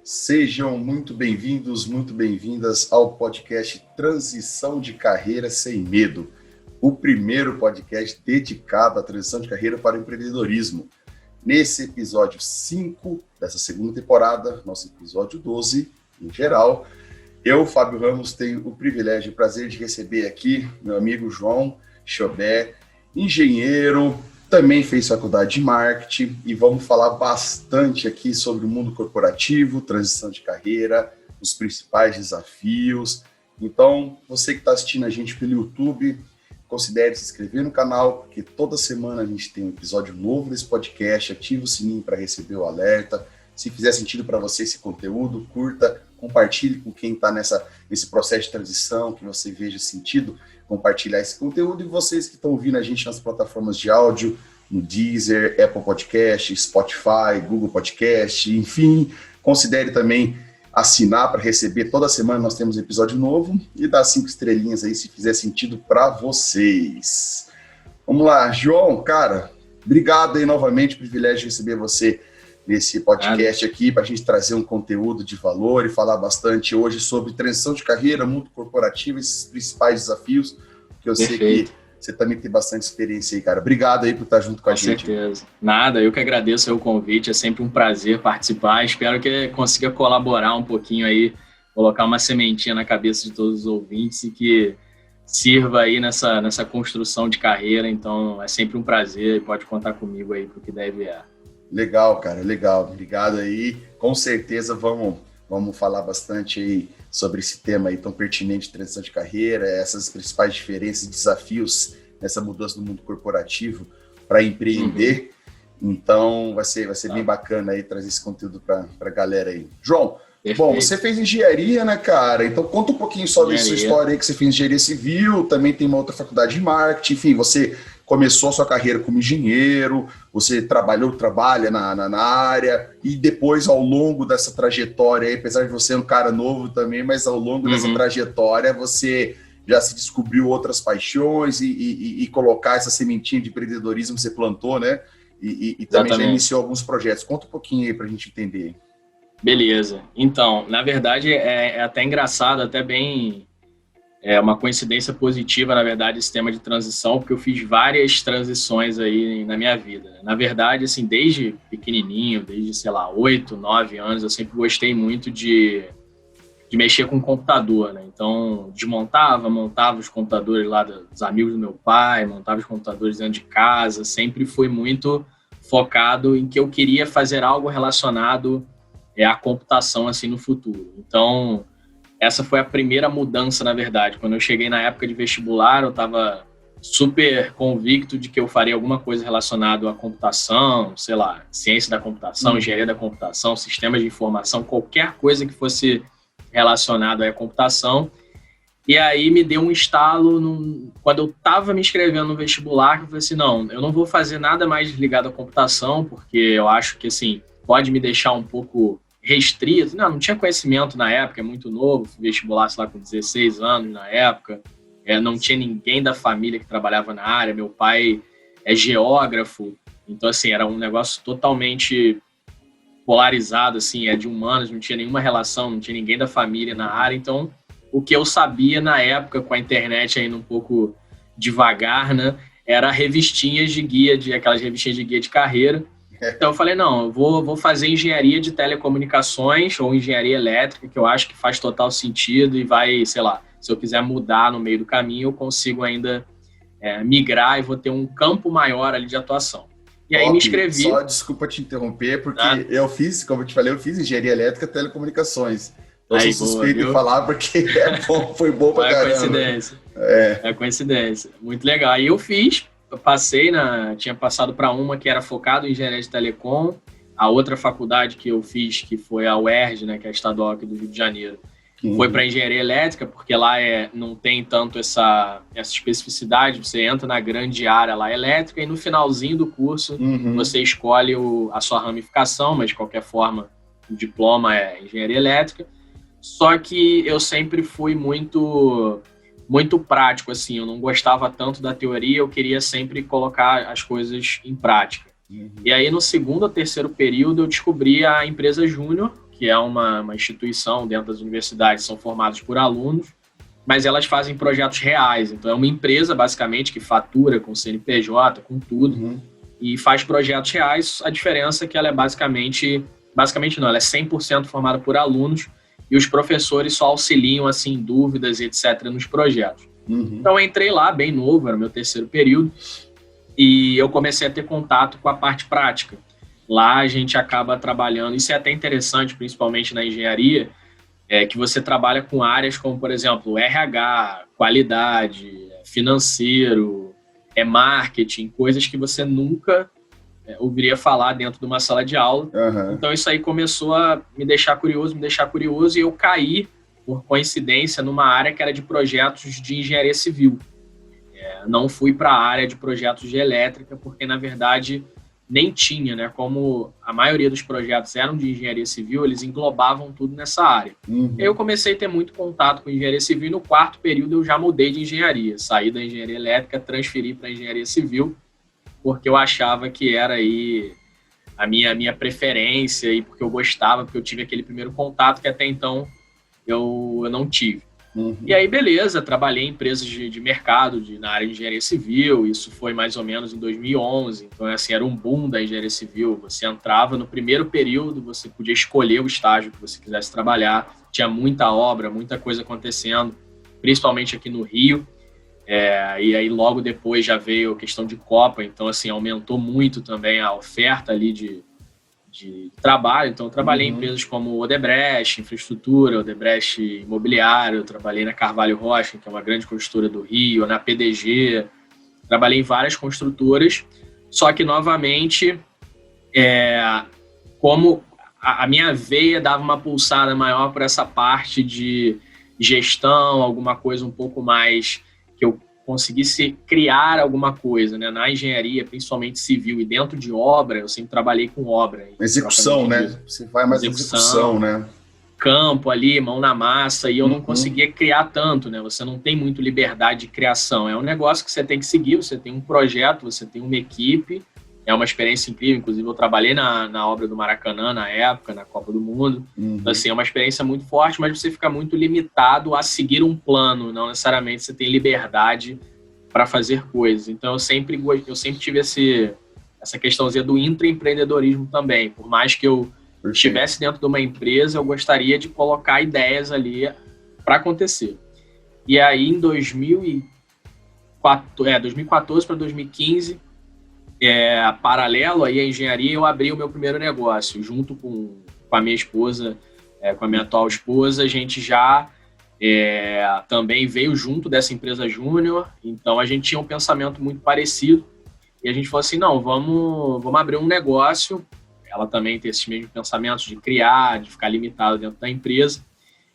Sejam muito bem-vindos, muito bem-vindas ao podcast Transição de Carreira Sem Medo, o primeiro podcast dedicado à transição de carreira para o empreendedorismo. Nesse episódio 5 dessa segunda temporada, nosso episódio 12, em geral, eu, Fábio Ramos, tenho o privilégio e o prazer de receber aqui meu amigo João Chobé, engenheiro, também fez faculdade de marketing e vamos falar bastante aqui sobre o mundo corporativo, transição de carreira, os principais desafios. Então, você que está assistindo a gente pelo YouTube, considere se inscrever no canal, porque toda semana a gente tem um episódio novo desse podcast, ative o sininho para receber o alerta. Se fizer sentido para você esse conteúdo, curta, compartilhe com quem está nesse processo de transição, que você veja sentido compartilhar esse conteúdo, e vocês que estão ouvindo a gente nas plataformas de áudio, no Deezer, Apple Podcast, Spotify, Google Podcast, enfim, considere também assinar para receber. Toda semana nós temos um episódio novo e dar 5 estrelinhas aí se fizer sentido para vocês. Vamos lá, João, cara, obrigado aí novamente, privilégio de receber você nesse podcast aqui, para a gente trazer um conteúdo de valor e falar bastante hoje sobre transição de carreira, mundo corporativo, esses principais desafios, que eu sei que você também tem bastante experiência aí, cara. Obrigado aí por estar junto com a gente. Com certeza. Nada, eu que agradeço o convite, é sempre um prazer participar, espero que consiga colaborar um pouquinho aí, colocar uma sementinha na cabeça de todos os ouvintes e que sirva aí nessa construção de carreira, então é sempre um prazer e pode contar comigo aí pro que deve é. Legal, cara, legal. Obrigado aí. Com certeza vamos falar bastante aí sobre esse tema aí tão pertinente de transição de carreira, essas principais diferenças e desafios nessa mudança do mundo corporativo para empreender. Então vai ser bem bacana aí trazer esse conteúdo para a galera aí. João, bom, você fez engenharia, né, cara? Então conta um pouquinho sobre sua história aí, que você fez engenharia civil, também tem uma outra faculdade de marketing, enfim, você começou a sua carreira como engenheiro, você trabalha na área, e depois, ao longo dessa trajetória, aí, apesar de você ser um cara novo também, mas ao longo dessa trajetória, você já se descobriu outras paixões e colocar essa sementinha de empreendedorismo que você plantou, né? E também já iniciou alguns projetos. Conta um pouquinho aí para a gente entender. Beleza. Então, na verdade, é até engraçado, até bem... É uma coincidência positiva, na verdade, esse tema de transição, porque eu fiz várias transições aí na minha vida. Na verdade, assim, desde pequenininho, desde, 8, 9 anos, eu sempre gostei muito de mexer com computador, né? Então, montava os computadores lá dos amigos do meu pai, montava os computadores dentro de casa, sempre fui muito focado em que eu queria fazer algo relacionado à computação, assim, no futuro. Então, essa foi a primeira mudança, na verdade. Quando eu cheguei na época de vestibular, eu estava super convicto de que eu faria alguma coisa relacionada à computação, ciência da computação, engenharia da computação, sistemas de informação, qualquer coisa que fosse relacionada à computação. E aí me deu um estalo quando eu estava me inscrevendo no vestibular, que eu falei assim, não, eu não vou fazer nada mais ligado à computação, porque eu acho que, assim, pode me deixar um pouco restrito, não tinha conhecimento na época, é muito novo, vestibular, com 16 anos na época, não tinha ninguém da família que trabalhava na área, meu pai é geógrafo, então, assim, era um negócio totalmente polarizado, assim, de humanas, não tinha nenhuma relação, não tinha ninguém da família na área, então, o que eu sabia na época, com a internet ainda um pouco devagar, né, era revistinhas de guia, aquelas revistinhas de guia de carreira. Então eu falei, não, eu vou fazer engenharia de telecomunicações ou engenharia elétrica, que eu acho que faz total sentido e vai, se eu quiser mudar no meio do caminho, eu consigo ainda migrar e vou ter um campo maior ali de atuação. E aí me inscrevi. Só desculpa te interromper, porque eu fiz, como eu te falei, eu fiz engenharia elétrica e telecomunicações. Eu sou suspeito em falar porque foi bom pra caramba. Coincidência. É coincidência. Muito legal. Aí eu fiz. Eu tinha passado para uma que era focado em engenharia de telecom, a outra faculdade que eu fiz, que foi a UERJ, né, que é a estadual aqui do Rio de Janeiro, foi para engenharia elétrica, porque lá não tem tanto essa especificidade, você entra na grande área lá elétrica e no finalzinho do curso você escolhe a sua ramificação, mas de qualquer forma o diploma é engenharia elétrica. Só que eu sempre fui muito prático, assim, eu não gostava tanto da teoria, eu queria sempre colocar as coisas em prática. E aí, no segundo ou terceiro período, eu descobri a empresa Júnior, que é uma instituição dentro das universidades, são formados por alunos, mas elas fazem projetos reais. Então, é uma empresa, basicamente, que fatura com CNPJ, com tudo, e faz projetos reais. A diferença é que ela é basicamente não, ela é 100% formada por alunos, e os professores só auxiliam, assim, dúvidas e etc. nos projetos. Então, eu entrei lá, bem novo, era o meu 3º período, e eu comecei a ter contato com a parte prática. Lá a gente acaba trabalhando, isso é até interessante, principalmente na engenharia, que você trabalha com áreas como, por exemplo, RH, qualidade, financeiro, marketing, coisas que você nunca ouviria falar dentro de uma sala de aula. Então isso aí começou a me deixar curioso, e eu caí, por coincidência, numa área que era de projetos de engenharia civil. Não fui para a área de projetos de elétrica, porque, na verdade, nem tinha, né? Como a maioria dos projetos eram de engenharia civil, eles englobavam tudo nessa área. Eu comecei a ter muito contato com engenharia civil, e no 4º período eu já mudei de engenharia. Saí da engenharia elétrica, transferi para a engenharia civil, porque eu achava que era aí a minha preferência, e porque eu gostava, porque eu tive aquele primeiro contato que até então eu não tive. E aí, beleza, trabalhei em empresas de mercado na área de engenharia civil. Isso foi mais ou menos em 2011. Então, assim, era um boom da engenharia civil. Você entrava no primeiro período, você podia escolher o estágio que você quisesse trabalhar. Tinha muita obra, muita coisa acontecendo, principalmente aqui no Rio. E aí, logo depois, já veio a questão de Copa. Então, assim, aumentou muito também a oferta ali de trabalho. Então, eu trabalhei em empresas como Odebrecht, infraestrutura, Odebrecht imobiliário, eu trabalhei na Carvalho Rocha, que é uma grande construtora do Rio, na PDG, trabalhei em várias construtoras, só que, novamente, como a minha veia dava uma pulsada maior para essa parte de gestão, alguma coisa um pouco mais que eu conseguisse criar alguma coisa, né? Na engenharia, principalmente civil, e dentro de obra, eu sempre trabalhei com obra. Execução, né? Você vai mais execução, né? Campo ali, mão na massa, e eu não conseguia criar tanto, né? Você não tem muito liberdade de criação. É um negócio que você tem que seguir, você tem um projeto, você tem uma equipe, é uma experiência incrível. Inclusive, eu trabalhei na obra do Maracanã, na época, na Copa do Mundo. Então, assim, é uma experiência muito forte, mas você fica muito limitado a seguir um plano, não necessariamente você tem liberdade para fazer coisas. Então, eu sempre tive essa questãozinha do intraempreendedorismo também. Por mais que eu estivesse dentro de uma empresa, eu gostaria de colocar ideias ali para acontecer. E aí, em 2014 para 2015, paralelo aí à engenharia, eu abri o meu primeiro negócio, junto com a minha esposa, com a minha atual esposa. A gente já também veio junto dessa empresa júnior, então a gente tinha um pensamento muito parecido, e a gente falou assim, não, vamos abrir um negócio. Ela também tem esses mesmos pensamentos de criar, de ficar limitado dentro da empresa,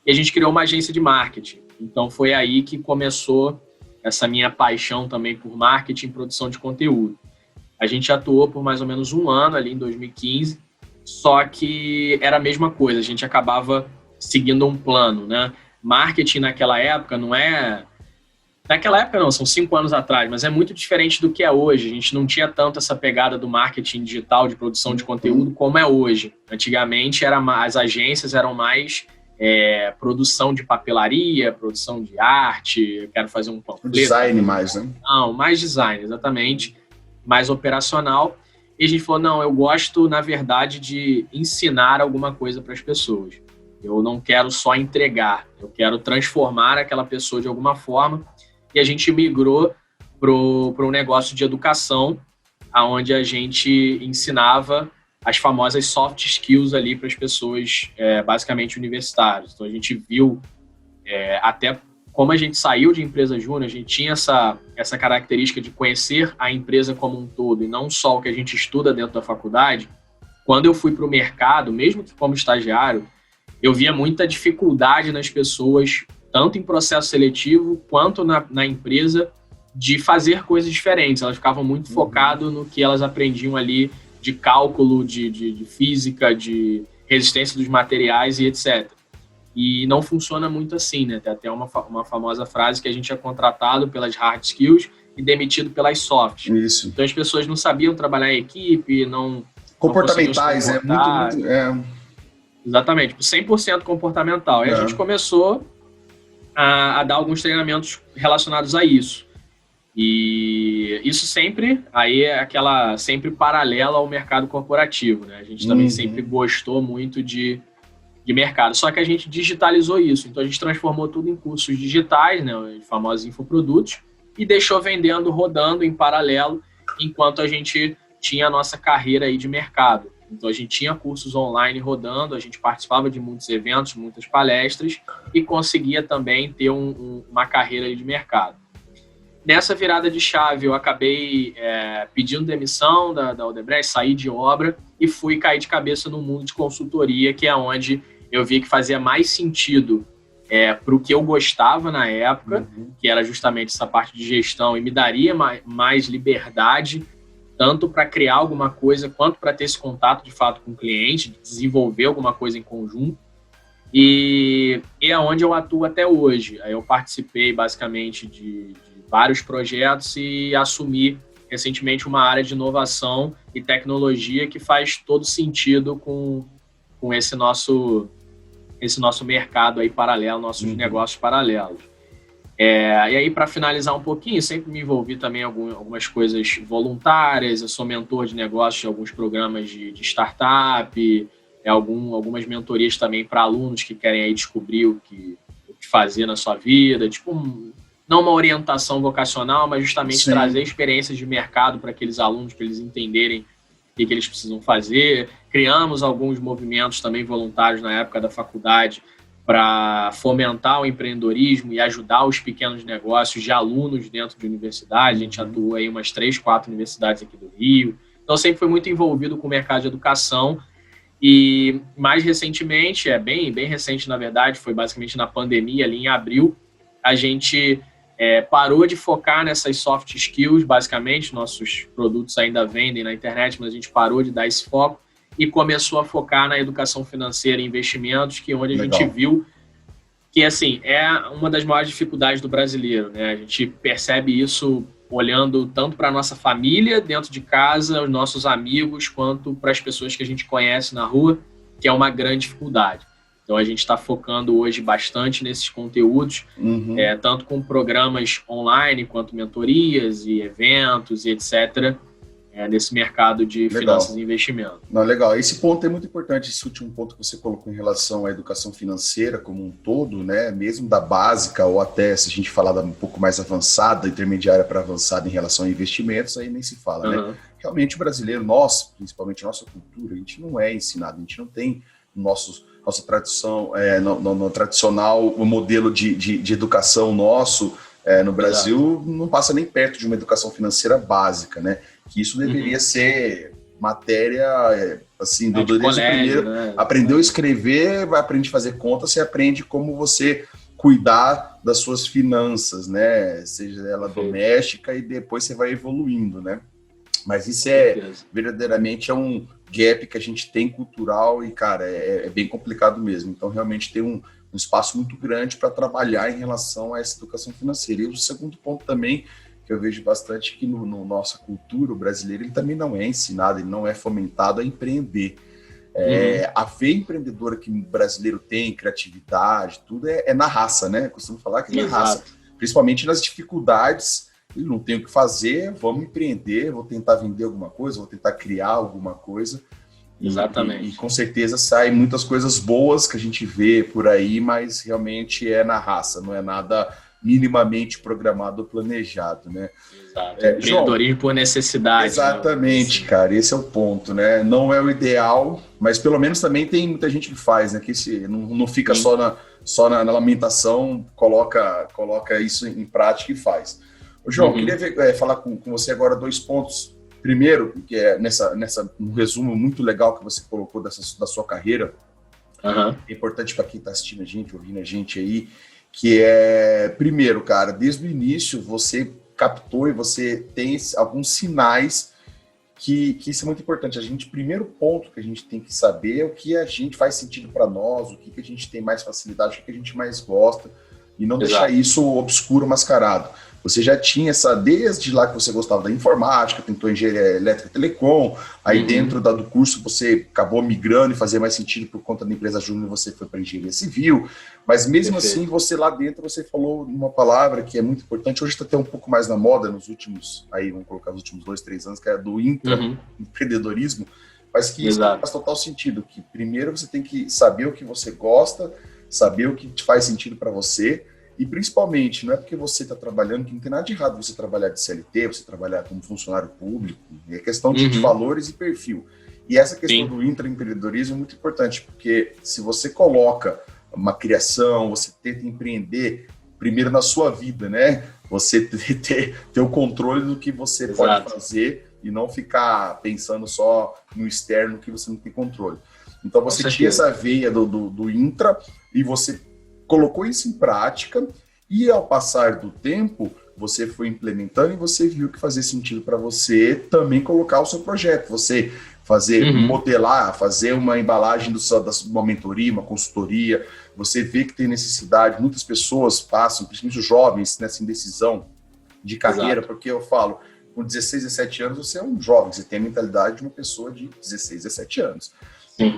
e a gente criou uma agência de marketing. Então foi aí que começou essa minha paixão também por marketing e produção de conteúdo. A gente atuou por mais ou menos um ano ali em 2015, só que era a mesma coisa, a gente acabava seguindo um plano, né? Marketing naquela época não é... Naquela época não, são 5 anos atrás, mas é muito diferente do que é hoje. A gente não tinha tanto essa pegada do marketing digital, de produção de conteúdo, como é hoje. Antigamente, as agências eram mais produção de papelaria, produção de arte, eu quero fazer um panfleto. Design mais, né? Não, mais design, exatamente. Mais operacional. E a gente falou, não, eu gosto, na verdade, de ensinar alguma coisa para as pessoas. Eu não quero só entregar, eu quero transformar aquela pessoa de alguma forma. E a gente migrou para um negócio de educação, onde a gente ensinava as famosas soft skills ali para as pessoas, basicamente universitárias. Então, a gente viu, até como a gente saiu de empresa júnior, a gente tinha essa característica de conhecer a empresa como um todo, e não só o que a gente estuda dentro da faculdade. Quando eu fui para o mercado, mesmo que como estagiário, eu via muita dificuldade nas pessoas, tanto em processo seletivo quanto na empresa, de fazer coisas diferentes. Elas ficavam muito focadas no que elas aprendiam ali de cálculo, de física, de resistência dos materiais e etc. E não funciona muito assim, né? Tem até uma famosa frase que a gente é contratado pelas hard skills e demitido pelas soft. Isso. Então as pessoas não sabiam trabalhar em equipe, não... Comportamentais, não Exatamente, 100% comportamental. Aí a gente começou a dar alguns treinamentos relacionados a isso. E isso sempre, aí é aquela sempre paralela ao mercado corporativo, né? A gente também sempre gostou muito de mercado, só que a gente digitalizou isso, então a gente transformou tudo em cursos digitais, né, os famosos infoprodutos, e deixou vendendo, rodando em paralelo, enquanto a gente tinha a nossa carreira aí de mercado. Então a gente tinha cursos online rodando, a gente participava de muitos eventos, muitas palestras, e conseguia também ter uma carreira aí de mercado. Nessa virada de chave, eu acabei pedindo demissão da Odebrecht, saí de obra e fui cair de cabeça no mundo de consultoria, que é onde eu vi que fazia mais sentido para o que eu gostava na época, que era justamente essa parte de gestão, e me daria mais liberdade, tanto para criar alguma coisa, quanto para ter esse contato de fato com o cliente, desenvolver alguma coisa em conjunto. E é onde eu atuo até hoje. Aí eu participei basicamente de vários projetos e assumi recentemente uma área de inovação e tecnologia que faz todo sentido com esse nosso mercado aí paralelo, nossos negócios paralelos. E aí, para finalizar um pouquinho, sempre me envolvi também em algumas coisas voluntárias. Eu sou mentor de negócios de alguns programas de startup, algumas mentorias também para alunos que querem aí descobrir o que fazer na sua vida, tipo, não uma orientação vocacional, mas justamente trazer experiências de mercado para aqueles alunos, para eles entenderem o que eles precisam fazer. Criamos alguns movimentos também voluntários na época da faculdade para fomentar o empreendedorismo e ajudar os pequenos negócios de alunos dentro de universidade. A gente atua em umas 3, 4 universidades aqui do Rio. Então, sempre fui muito envolvido com o mercado de educação. E mais recentemente, bem recente na verdade, foi basicamente na pandemia, ali em abril, a gente parou de focar nessas soft skills, basicamente. Nossos produtos ainda vendem na internet, mas a gente parou de dar esse foco e começou a focar na educação financeira e investimentos, que onde a gente viu que, assim, é uma das maiores dificuldades do brasileiro, né? A gente percebe isso olhando tanto para a nossa família dentro de casa, os nossos amigos, quanto para as pessoas que a gente conhece na rua, que é uma grande dificuldade. Então, a gente está focando hoje bastante nesses conteúdos, tanto com programas online, quanto mentorias e eventos e etc., nesse mercado de finanças e investimento. Não, legal. Esse ponto é muito importante, esse último ponto que você colocou em relação à educação financeira como um todo, né? Mesmo da básica ou até, se a gente falar da um pouco mais avançada, intermediária para avançada em relação a investimentos, aí nem se fala, né? Realmente o brasileiro, nós, principalmente a nossa cultura, a gente não é ensinado, a gente não tem nossa tradição, no tradicional modelo de educação nosso no Brasil, não passa nem perto de uma educação financeira básica, né? Que isso deveria ser matéria, assim, do primeiro. Né? Aprendeu a escrever, vai aprender a fazer conta, você aprende como você cuidar das suas finanças, né? Seja ela doméstica, e depois você vai evoluindo, né? Mas isso verdadeiramente um gap que a gente tem cultural e, cara, é bem complicado mesmo. Então, realmente tem um espaço muito grande para trabalhar em relação a essa educação financeira. E o segundo ponto também, que eu vejo bastante que no nossa cultura, o brasileiro, ele também não é ensinado, ele não é fomentado a empreender. A veia empreendedora que o brasileiro tem, criatividade, tudo é na raça, né? Costumo falar que é na raça. Principalmente nas dificuldades, ele não tem o que fazer, vamos empreender, vou tentar vender alguma coisa, vou tentar criar alguma coisa. Exatamente. E com certeza saem muitas coisas boas que a gente vê por aí, mas realmente é na raça, não é nada minimamente programado ou planejado, né? Exato. Empreendedorismo por necessidade. Exatamente, né? Cara, esse é o ponto, né? Não é o ideal, mas pelo menos também tem muita gente que faz, né? Que não fica só na lamentação, coloca isso em prática e faz. Ô, João, queria falar com você agora 2 pontos. Primeiro, que é um resumo muito legal que você colocou da sua carreira, é importante para quem está assistindo a gente, ouvindo a gente aí, que é, primeiro, cara, desde o início você captou e você tem alguns sinais que isso é muito importante. Primeiro ponto que a gente tem que saber é o que a gente faz sentido para nós, o que a gente tem mais facilidade, o que a gente mais gosta. e não deixar Exato. isso obscuro, mascarado. Você já tinha desde lá que você gostava da informática, tentou engenharia elétrica e telecom, aí dentro do curso você acabou migrando e fazia mais sentido por conta da empresa júnior, você foi para engenharia civil, mas mesmo assim, você lá dentro, você falou uma palavra que é muito importante, hoje está até um pouco mais na moda nos últimos, aí vamos colocar os últimos 2, 3 anos, que é do intraempreendedorismo, mas que isso faz total sentido, que primeiro você tem que saber o que você gosta, saber o que te faz sentido para você, e principalmente, não é porque você está trabalhando que não tem nada de errado você trabalhar de CLT, você trabalhar como funcionário público, é questão de valores e perfil. E essa questão do intraempreendedorismo é muito importante, porque se você coloca uma criação, você tenta empreender primeiro na sua vida, né? Você ter o controle do que você pode fazer e não ficar pensando só no externo que você não tem controle. Então você tinha essa veia do intra e você colocou isso em prática e ao passar do tempo você foi implementando e você viu que fazia sentido para você também colocar o seu projeto, você fazer, modelar, fazer uma embalagem da uma mentoria, uma consultoria, você vê que tem necessidade, muitas pessoas passam, principalmente os jovens, nessa indecisão de carreira, porque eu falo, com 16, 17 anos você é um jovem, você tem a mentalidade de uma pessoa de 16, 17 anos.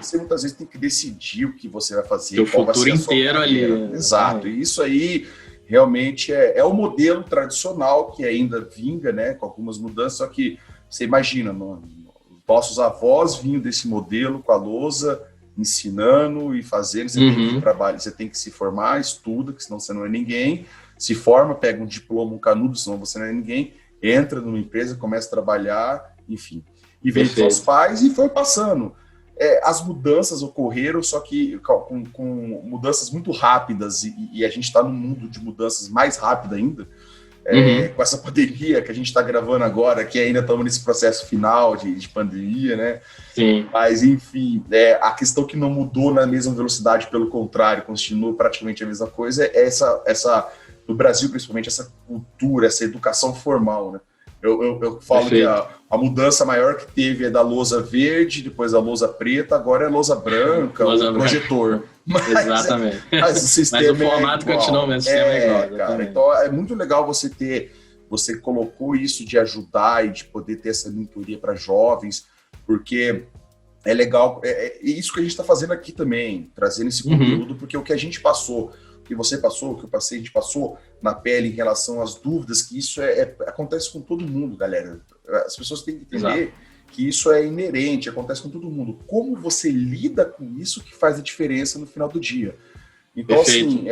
Você muitas vezes tem que decidir o que você vai fazer. O futuro inteiro ali. Exato. E isso aí realmente é o modelo tradicional que ainda vinga, né, com algumas mudanças, só que você imagina, nossos avós vinham desse modelo com a lousa, ensinando e fazendo, você tem que trabalhar, você tem que se formar, estuda, que senão você não é ninguém, se forma, pega um diploma, um canudo, senão você não é ninguém, entra numa empresa, começa a trabalhar, enfim. E veio com os pais e foi passando. As mudanças ocorreram, só que com mudanças muito rápidas, e a gente está num mundo de mudanças mais rápido ainda, com essa pandemia que a gente está gravando agora, que ainda estamos nesse processo final de pandemia, né? Sim. Mas, enfim, a questão que não mudou na mesma velocidade, pelo contrário, continua praticamente a mesma coisa, é no Brasil, principalmente, essa cultura, essa educação formal, né? Eu falo que a mudança maior que teve é da lousa verde, depois a lousa preta, agora é a lousa branca, o projetor. Exatamente. Mas o sistema mas o formato continua, mas o sistema é igual. Cara, então é muito legal você colocou isso de ajudar e de poder ter essa mentoria para jovens, porque é legal, é isso que a gente está fazendo aqui também, trazendo esse conteúdo, porque o que a gente passou, que você passou, que o paciente passou na pele em relação às dúvidas, que isso acontece com todo mundo, galera. As pessoas têm que entender que isso é inerente, acontece com todo mundo. Como você lida com isso que faz a diferença no final do dia. Então, assim,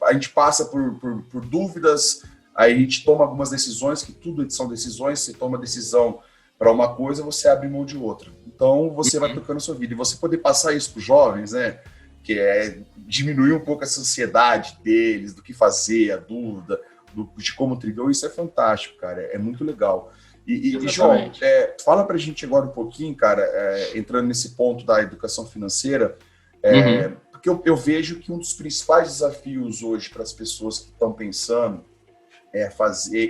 a gente passa por dúvidas, aí a gente toma algumas decisões, que tudo são decisões, você toma decisão para uma coisa, você abre mão de outra. Então, você vai tocando a sua vida. E você poder passar isso para os jovens, né? Que é diminuir um pouco essa ansiedade deles, do que fazer, a dúvida, de como trilhou, isso é fantástico, cara, é muito legal. E João, fala pra gente agora um pouquinho, cara, entrando nesse ponto da educação financeira, porque eu vejo que um dos principais desafios hoje para as pessoas que estão pensando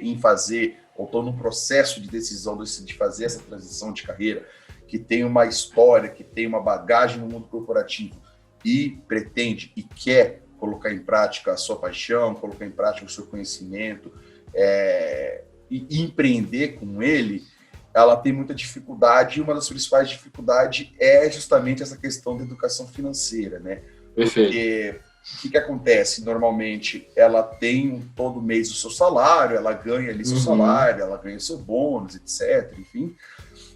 em fazer, ou estão no processo de decisão de fazer essa transição de carreira, que tem uma história, que tem uma bagagem no mundo corporativo, e pretende e quer colocar em prática a sua paixão, colocar em prática o seu conhecimento e empreender com ele, ela tem muita dificuldade, e uma das principais dificuldades é justamente essa questão da educação financeira, né? Perfeito. Porque o que acontece? Normalmente, ela tem todo mês o seu salário, ela ganha ali seu salário, ela ganha seu bônus, etc, enfim,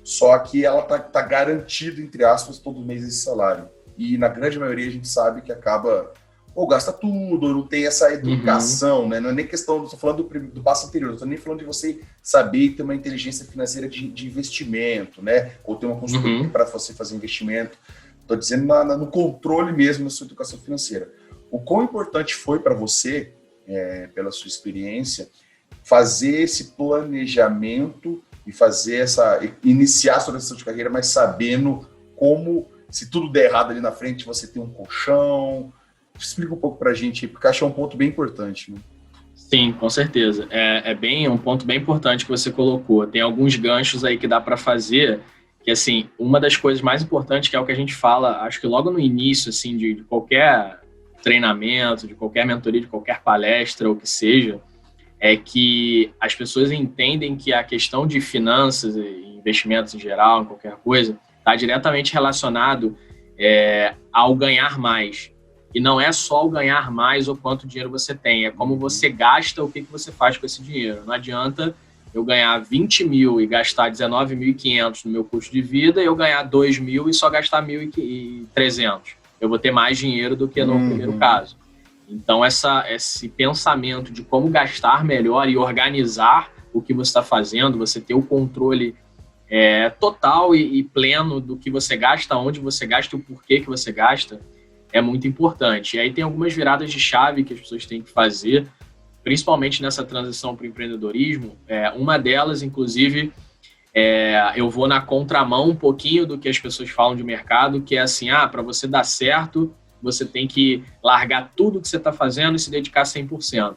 só que ela tá garantido, entre aspas, todo mês esse salário. E na grande maioria a gente sabe que acaba ou gasta tudo, ou não tem essa educação, né? Não é nem questão, estou falando do passo anterior, não estou nem falando de você saber ter uma inteligência financeira de investimento, né? Ou ter uma consultoria para você fazer investimento. Estou dizendo no controle mesmo da sua educação financeira. O quão importante foi para você, pela sua experiência, fazer esse planejamento e iniciar a sua decisão de carreira, mas sabendo como, se tudo der errado ali na frente, você tem um colchão. Explica um pouco para a gente, porque acho que é um ponto bem importante, né? Sim, com certeza. É um ponto bem importante que você colocou. Tem alguns ganchos aí que dá para fazer, que, assim, uma das coisas mais importantes, que é o que a gente fala, acho que logo no início, assim, de qualquer treinamento, de qualquer mentoria, de qualquer palestra, ou que seja, é que as pessoas entendem que a questão de finanças e investimentos em geral, em qualquer coisa, está diretamente relacionado ao ganhar mais. E não é só o ganhar mais ou quanto dinheiro você tem, é como você gasta, o que você faz com esse dinheiro. Não adianta eu ganhar 20 mil e gastar 19.500 no meu custo de vida e eu ganhar 2 mil e só gastar 1.300. Eu vou ter mais dinheiro do que no primeiro caso. Então, esse pensamento de como gastar melhor e organizar o que você está fazendo, você ter o controle total e pleno do que você gasta, onde você gasta e o porquê que você gasta, é muito importante. E aí tem algumas viradas de chave que as pessoas têm que fazer, principalmente nessa transição para o empreendedorismo. Uma delas, inclusive, eu vou na contramão um pouquinho do que as pessoas falam de mercado, que é assim, para você dar certo, você tem que largar tudo que você está fazendo e se dedicar 100%.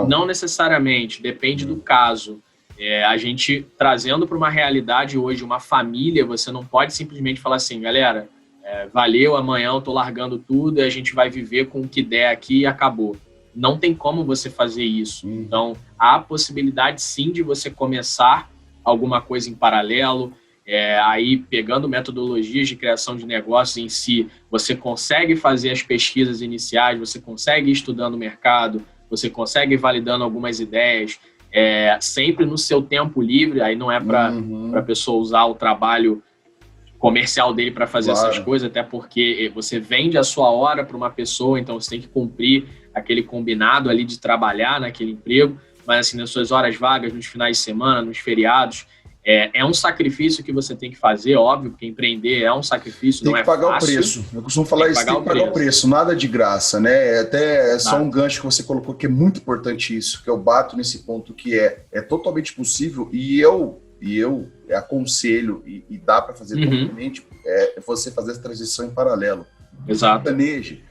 Não necessariamente, depende do caso. A gente trazendo para uma realidade hoje, uma família, você não pode simplesmente falar assim, galera, valeu, amanhã eu estou largando tudo e a gente vai viver com o que der aqui e acabou. Não tem como você fazer isso. Então, há a possibilidade sim de você começar alguma coisa em paralelo, aí pegando metodologias de criação de negócios em si, você consegue fazer as pesquisas iniciais, você consegue ir estudando o mercado, você consegue ir validando algumas ideias, sempre no seu tempo livre, aí não é para a pessoa usar o trabalho comercial dele para fazer essas coisas, até porque você vende a sua hora para uma pessoa, então você tem que cumprir aquele combinado ali de trabalhar naquele emprego, mas assim, nas suas horas vagas, nos finais de semana, nos feriados, é um sacrifício que você tem que fazer, óbvio, porque empreender é um sacrifício, não é fácil. Tem que pagar o preço. Eu costumo falar isso, tem que pagar o preço, nada de graça, né? Até só um gancho que você colocou, que é muito importante isso, que eu bato nesse ponto, que é totalmente possível, e eu aconselho, e dá para fazer totalmente, você fazer essa transição em paralelo. Exato. Planeje.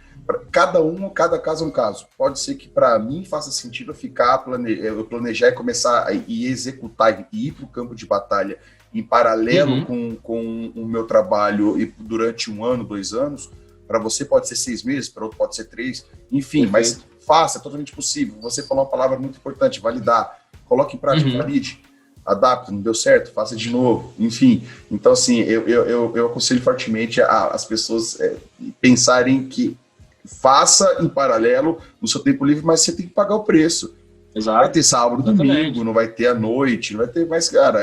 Cada caso é um caso. Pode ser que para mim faça sentido eu planejar e começar e executar e ir para o campo de batalha em paralelo com o meu trabalho e durante 1 ano, 2 anos. Para você pode ser 6 meses, para outro pode ser 3, enfim, mas faça, é totalmente possível. Você falou uma palavra muito importante, validar. Coloque em prática, valide. Adapta, não deu certo, faça de novo, enfim. Então, assim, eu aconselho fortemente as pessoas pensarem que faça em paralelo no seu tempo livre, mas você tem que pagar o preço. Exato. Vai ter sábado, domingo, não vai ter à noite, não vai ter mais, cara.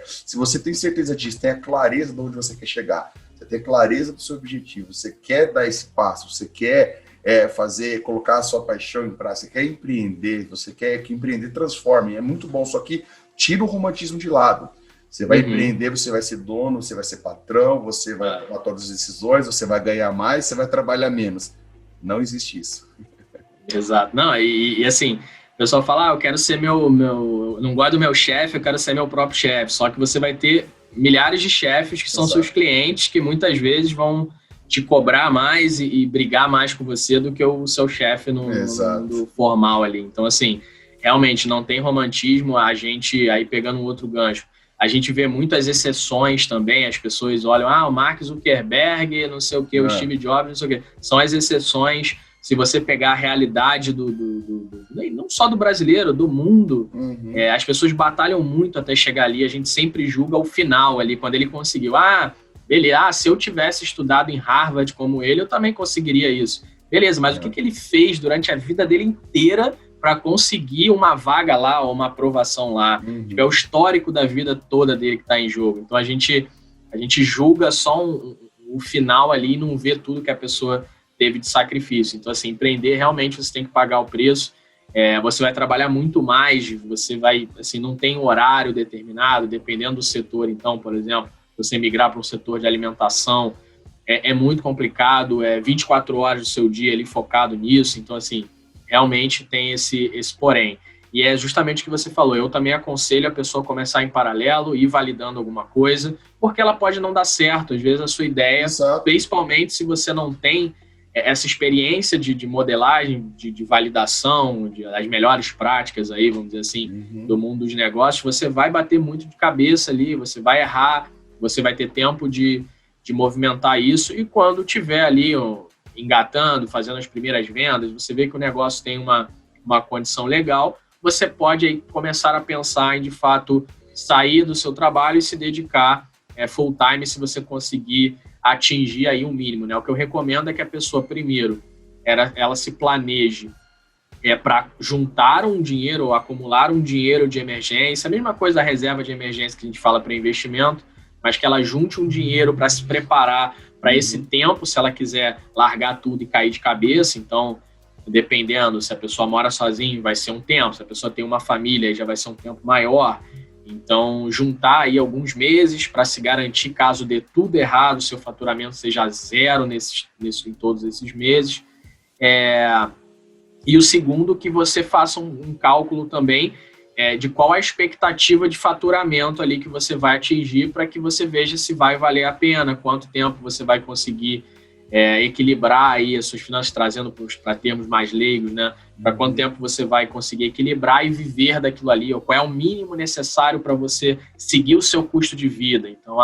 Se você tem certeza disso, tem a clareza de onde você quer chegar, você tem a clareza do seu objetivo, você quer dar esse passo, você quer colocar a sua paixão em prática, você quer empreender, você quer que empreender transforme, é muito bom, só que tira o romantismo de lado. Você vai empreender, você vai ser dono, você vai ser patrão, você vai tomar todas as decisões, você vai ganhar mais, você vai trabalhar menos. Não existe isso. Exato. Não, e assim, o pessoal fala, eu quero ser não gosto do meu chefe, eu quero ser meu próprio chefe. Só que você vai ter milhares de chefes que são seus clientes, que muitas vezes vão te cobrar mais e brigar mais com você do que o seu chefe no mundo formal ali. Então, assim, realmente não tem romantismo. A gente, aí pegando um outro gancho, a gente vê muitas exceções também, as pessoas olham, o Mark Zuckerberg, não sei o que, o Steve Jobs, não sei o que. São as exceções. Se você pegar a realidade não só do brasileiro, do mundo, as pessoas batalham muito até chegar ali, a gente sempre julga o final ali, quando ele conseguiu. Beleza, se eu tivesse estudado em Harvard como ele, eu também conseguiria isso. Beleza, mas o que ele fez durante a vida dele inteira para conseguir uma vaga lá ou uma aprovação lá? É o histórico da vida toda dele que está em jogo. Então a gente julga só o final ali e não vê tudo que a pessoa teve de sacrifício. Então, assim, empreender, realmente você tem que pagar o preço. Você vai trabalhar muito mais, você vai, assim, não tem horário determinado, dependendo do setor. Então, por exemplo, você migrar para um setor de alimentação, é muito complicado, 24 horas do seu dia ali focado nisso. Então, assim, realmente tem esse porém. E é justamente o que você falou. Eu também aconselho a pessoa começar em paralelo, ir validando alguma coisa, porque ela pode não dar certo. Às vezes a sua ideia, principalmente se você não tem essa experiência de modelagem, de validação, das melhores práticas aí, vamos dizer assim, do mundo dos negócios, você vai bater muito de cabeça ali, você vai errar, você vai ter tempo de movimentar isso, e quando tiver ali engatando, fazendo as primeiras vendas, você vê que o negócio tem uma condição legal, você pode aí começar a pensar em, de fato, sair do seu trabalho e se dedicar full time se você conseguir atingir aí um mínimo, né? O que eu recomendo é que a pessoa, primeiro, ela se planeje para juntar um dinheiro ou acumular um dinheiro de emergência, a mesma coisa da reserva de emergência que a gente fala para investimento, mas que ela junte um dinheiro para se preparar para esse tempo, se ela quiser largar tudo e cair de cabeça. Então, dependendo, se a pessoa mora sozinha, vai ser um tempo, se a pessoa tem uma família, já vai ser um tempo maior. Então, juntar aí alguns meses para se garantir, caso dê tudo errado, seu faturamento seja zero em todos esses meses. E o segundo, que você faça um cálculo também de qual a expectativa de faturamento ali que você vai atingir, para que você veja se vai valer a pena, quanto tempo você vai conseguir equilibrar aí as suas finanças, trazendo para termos mais leigos, né? Para quanto tempo você vai conseguir equilibrar e viver daquilo ali, ou qual é o mínimo necessário para você seguir o seu custo de vida. Então,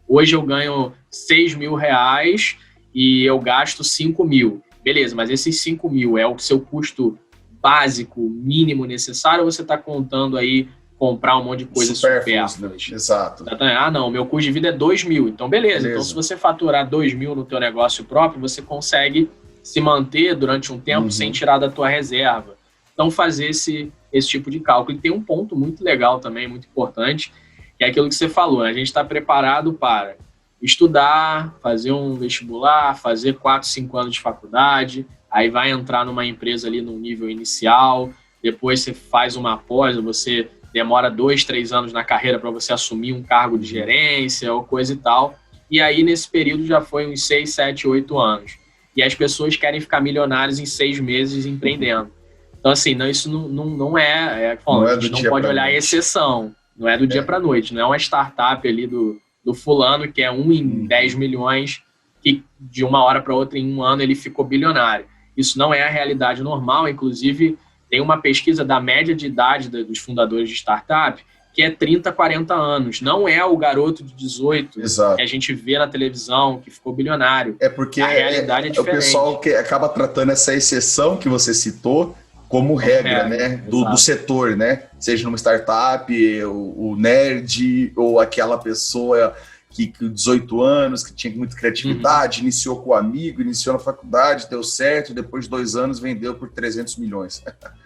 hoje eu ganho 6 mil reais e eu gasto 5 mil. Beleza, mas esses 5 mil é o seu custo básico, mínimo necessário, ou você está contando aí comprar um monte de coisa supérfluas? Né? Exato. Não, meu custo de vida é 2 mil. Então, beleza. Então, se você faturar 2 mil no teu negócio próprio, você consegue se manter durante um tempo sem tirar da tua reserva. Então, fazer esse tipo de cálculo. E tem um ponto muito legal também, muito importante, que é aquilo que você falou, né? A gente está preparado para estudar, fazer um vestibular, fazer 4, 5 anos de faculdade, aí vai entrar numa empresa ali no nível inicial, depois você faz uma pós, você demora 2, 3 anos na carreira para você assumir um cargo de gerência ou coisa e tal. E aí, nesse período, já foi uns 6, 7, 8 anos. E as pessoas querem ficar milionários em 6 meses empreendendo. Então, assim, isso não é... a gente não pode olhar a exceção. Não é do dia para a noite. Não é uma startup ali do fulano, que é 1 em 10 milhões, que de uma hora para outra, em um ano, ele ficou bilionário. Isso não é a realidade normal. Inclusive, tem uma pesquisa da média de idade dos fundadores de startup que é 30, 40 anos. Não é o garoto de 18 que a gente vê na televisão, que ficou bilionário. É porque a realidade é diferente. O pessoal que acaba tratando essa exceção que você citou como regra, né? Do setor, né? Seja numa startup, o nerd, ou aquela pessoa que 18 anos, que tinha muita criatividade, iniciou com o amigo, iniciou na faculdade, deu certo, depois de 2 anos vendeu por 300 milhões.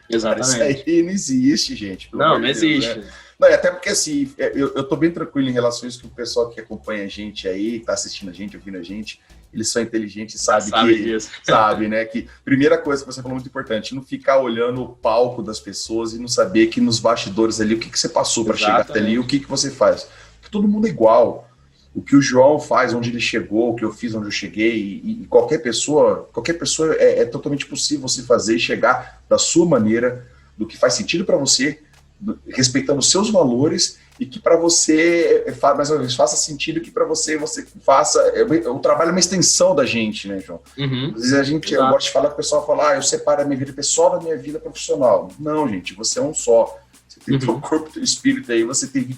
Exatamente. Isso aí não existe, gente. Não existe. Né? Não, até porque, assim, eu tô bem tranquilo em relação a isso, que o pessoal que acompanha a gente aí, tá assistindo a gente, ouvindo a gente, eles são inteligentes e sabe, né? Que primeira coisa que você falou muito importante, não ficar olhando o palco das pessoas e não saber que nos bastidores ali, o que você passou para chegar até ali, o que você faz. Porque todo mundo é igual. O que o João faz, onde ele chegou, o que eu fiz, onde eu cheguei, e qualquer pessoa é totalmente possível você fazer e chegar da sua maneira, do que faz sentido para você, respeitando os seus valores, e que para você, mais uma vez, faça sentido, que para você faça. O trabalho é uma extensão da gente, né, João? Às vezes eu gosto de falar, o pessoal fala, eu separo a minha vida pessoal da minha vida profissional. Não, gente, você é um só. Você tem teu corpo e teu espírito aí,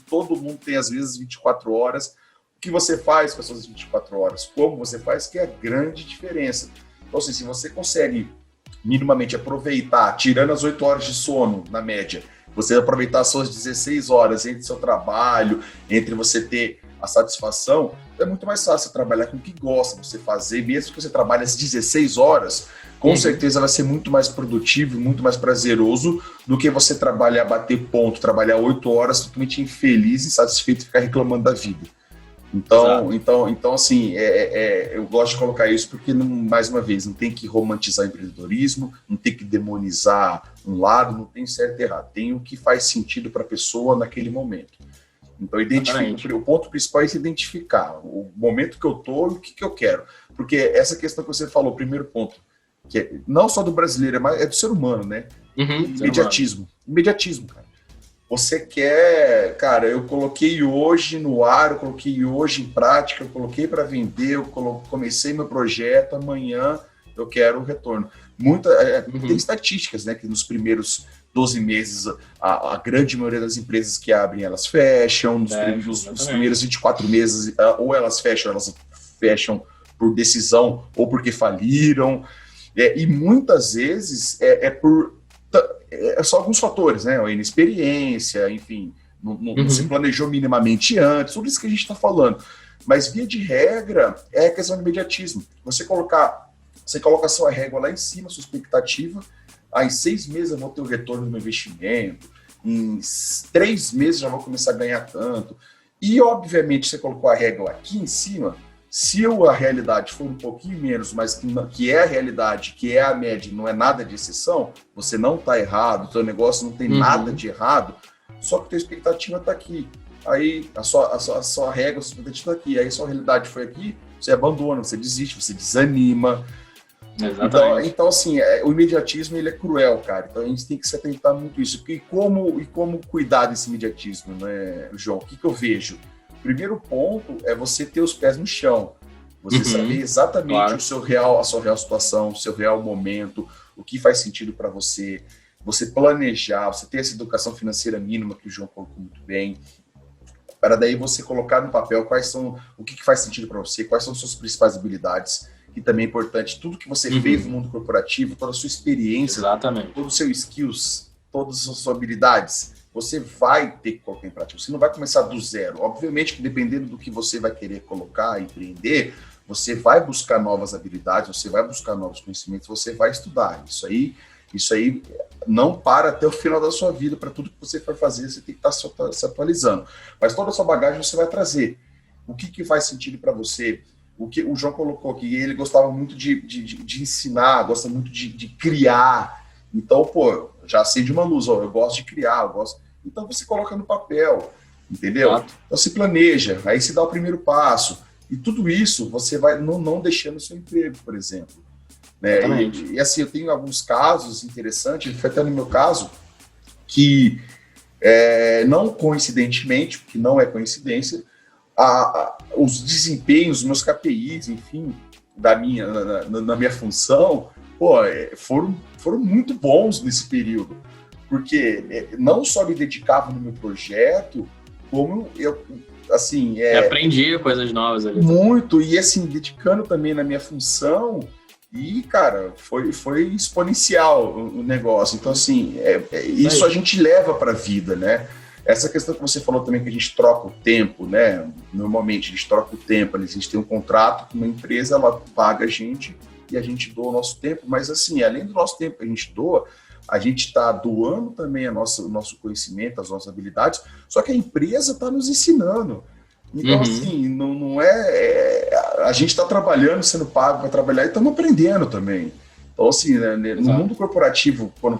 todo mundo tem às vezes 24 horas. O que você faz com as suas 24 horas? Como você faz? Que é a grande diferença. Então, assim, se você consegue minimamente aproveitar, tirando as 8 horas de sono, na média, você aproveitar as suas 16 horas entre seu trabalho, entre você ter a satisfação, é muito mais fácil trabalhar com o que gosta, você fazer, mesmo que você trabalhe as 16 horas, com certeza vai ser muito mais produtivo, muito mais prazeroso do que você trabalhar, bater ponto, trabalhar 8 horas totalmente infeliz, insatisfeito e ficar reclamando da vida. Então assim, eu gosto de colocar isso porque, mais uma vez, não tem que romantizar o empreendedorismo, não tem que demonizar um lado, não tem certo e errado. Tem o que faz sentido para a pessoa naquele momento. Então, o ponto principal é se identificar o momento que eu estou e o que eu quero. Porque essa questão que você falou, o primeiro ponto, que é não só do brasileiro, mas é do ser humano, né? Imediatismo, cara. Você quer, cara, eu coloquei hoje no ar, eu coloquei hoje em prática, eu coloquei para vender, eu comecei meu projeto, amanhã eu quero o retorno. Tem estatísticas, né, que nos primeiros 12 meses, a grande maioria das empresas que abrem, elas fecham, nos primeiros 24 meses, ou elas fecham por decisão ou porque faliram. E muitas vezes só alguns fatores, né? A inexperiência, enfim, não se planejou minimamente antes, tudo isso que a gente está falando. Mas, via de regra, é a questão do imediatismo. Você coloca a sua régua lá em cima, a sua expectativa, em 6 meses eu vou ter o retorno do meu investimento, em 3 meses já vou começar a ganhar tanto. E, obviamente, você colocou a régua aqui em cima, se a realidade for um pouquinho menos, mas que é a realidade, que é a média, não é nada de exceção, você não está errado, o seu negócio não tem nada de errado, só que a tua expectativa está aqui. Aí a sua régua, a sua expectativa está aqui. Aí a sua realidade foi aqui, você abandona, você desiste, você desanima. Então assim, o imediatismo ele é cruel, cara. Então a gente tem que se atentar muito a isso. E como cuidar desse imediatismo, né, João? O que eu vejo? O primeiro ponto é você ter os pés no chão. Você saber exatamente a sua real situação, o seu real momento, o que faz sentido para você. Você planejar, você ter essa educação financeira mínima que o João colocou muito bem. Para daí você colocar no papel o que faz sentido para você, quais são as suas principais habilidades, que também é importante, tudo que você fez no mundo corporativo, toda a sua experiência, todo o seu skills, todas as suas habilidades, você vai ter que colocar em prática. Você não vai começar do zero. Obviamente que dependendo do que você vai querer colocar, empreender, você vai buscar novas habilidades, você vai buscar novos conhecimentos, você vai estudar. Isso aí não para até o final da sua vida. Para tudo que você for fazer, você tem que estar se atualizando. Mas toda a sua bagagem você vai trazer. O que faz sentido para você? O que o João colocou aqui, ele gostava muito de ensinar, gosta muito de criar. Então, já acende uma luz, eu gosto de criar, Então você coloca no papel, entendeu? Então se planeja, aí se dá o primeiro passo. E tudo isso você vai não deixando o seu emprego, por exemplo. Né? E assim, eu tenho alguns casos interessantes, foi até no meu caso, que não coincidentemente, porque não é coincidência, os desempenhos, meus KPIs, enfim, na minha função, foram muito bons nesse período, porque não só me dedicava no meu projeto, como eu, assim... aprendi coisas novas ali. Muito, e assim, dedicando também na minha função, e, cara, foi exponencial o negócio. Então, assim, isso a gente leva para a vida, né? Essa questão que você falou também, que a gente troca o tempo, né? Normalmente a gente troca o tempo, a gente tem um contrato com uma empresa, ela paga a gente e a gente doa o nosso tempo, mas assim, além do nosso tempo que a gente doa, a gente está doando também o nosso conhecimento, as nossas habilidades, só que a empresa está nos ensinando. Então, assim, não a gente está trabalhando, sendo pago para trabalhar e estamos aprendendo também. Então, assim, né, no mundo corporativo, quando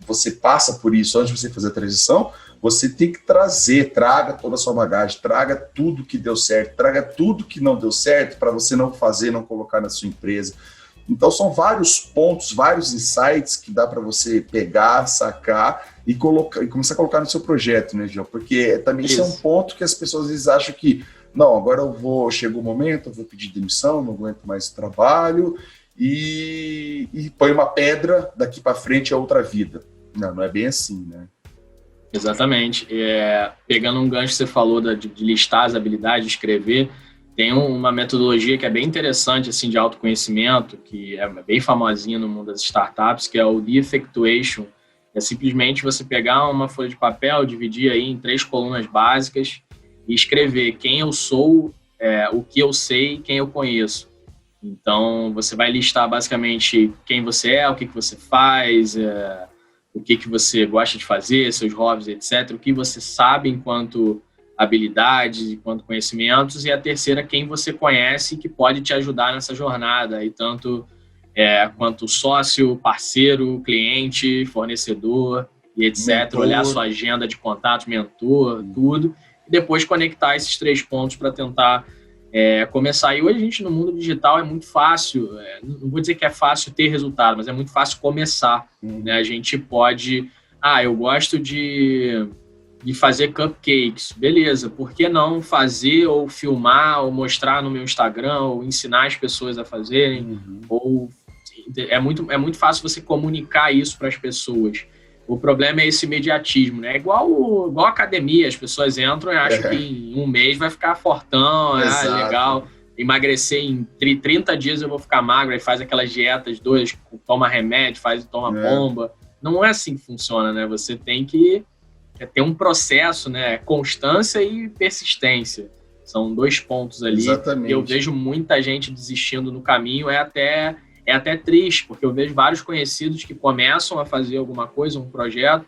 você passa por isso antes de você fazer a transição, você tem que traga toda a sua bagagem, traga tudo que deu certo, traga tudo que não deu certo para você não fazer, não colocar na sua empresa. Então são vários pontos, vários insights que dá para você pegar, sacar e começar a colocar no seu projeto, né, João? Porque também isso é um ponto que as pessoas às vezes acham que, não, agora chegou o momento, eu vou pedir demissão, não aguento mais o trabalho e põe uma pedra, daqui para frente é outra vida. Não é bem assim, né? Exatamente. Pegando um gancho que você falou de listar as habilidades, de escrever, tem uma metodologia que é bem interessante, assim, de autoconhecimento, que é bem famosinha no mundo das startups, que é o The Effectuation. É simplesmente você pegar uma folha de papel, dividir aí em 3 colunas básicas e escrever quem eu sou, o que eu sei e quem eu conheço. Então, você vai listar basicamente quem você é, o que você faz, o que você gosta de fazer, seus hobbies, etc. O que você sabe enquanto habilidades, enquanto conhecimentos. E a terceira, quem você conhece que pode te ajudar nessa jornada, e tanto quanto sócio, parceiro, cliente, fornecedor, e etc. Mentor. Olhar a sua agenda de contato, mentor, tudo. E depois conectar esses 3 pontos para tentar começar. E hoje a gente, no mundo digital, é muito fácil, não vou dizer que é fácil ter resultado, mas é muito fácil começar. Né? A gente pode, eu gosto de fazer cupcakes, beleza, por que não fazer ou filmar ou mostrar no meu Instagram ou ensinar as pessoas a fazerem? Ou é muito fácil você comunicar isso para as pessoas. O problema é esse imediatismo, né? Igual a academia, as pessoas entram e acham que em um mês vai ficar fortão, legal. emagrecer em 30 dias eu vou ficar magro, aí faz aquelas dietas doidas, toma remédio, toma bomba. Não é assim que funciona, né? Você tem que ter um processo, né? Constância e persistência. São 2 pontos ali. Exatamente. E eu vejo muita gente desistindo no caminho, é até triste, porque eu vejo vários conhecidos que começam a fazer alguma coisa, um projeto,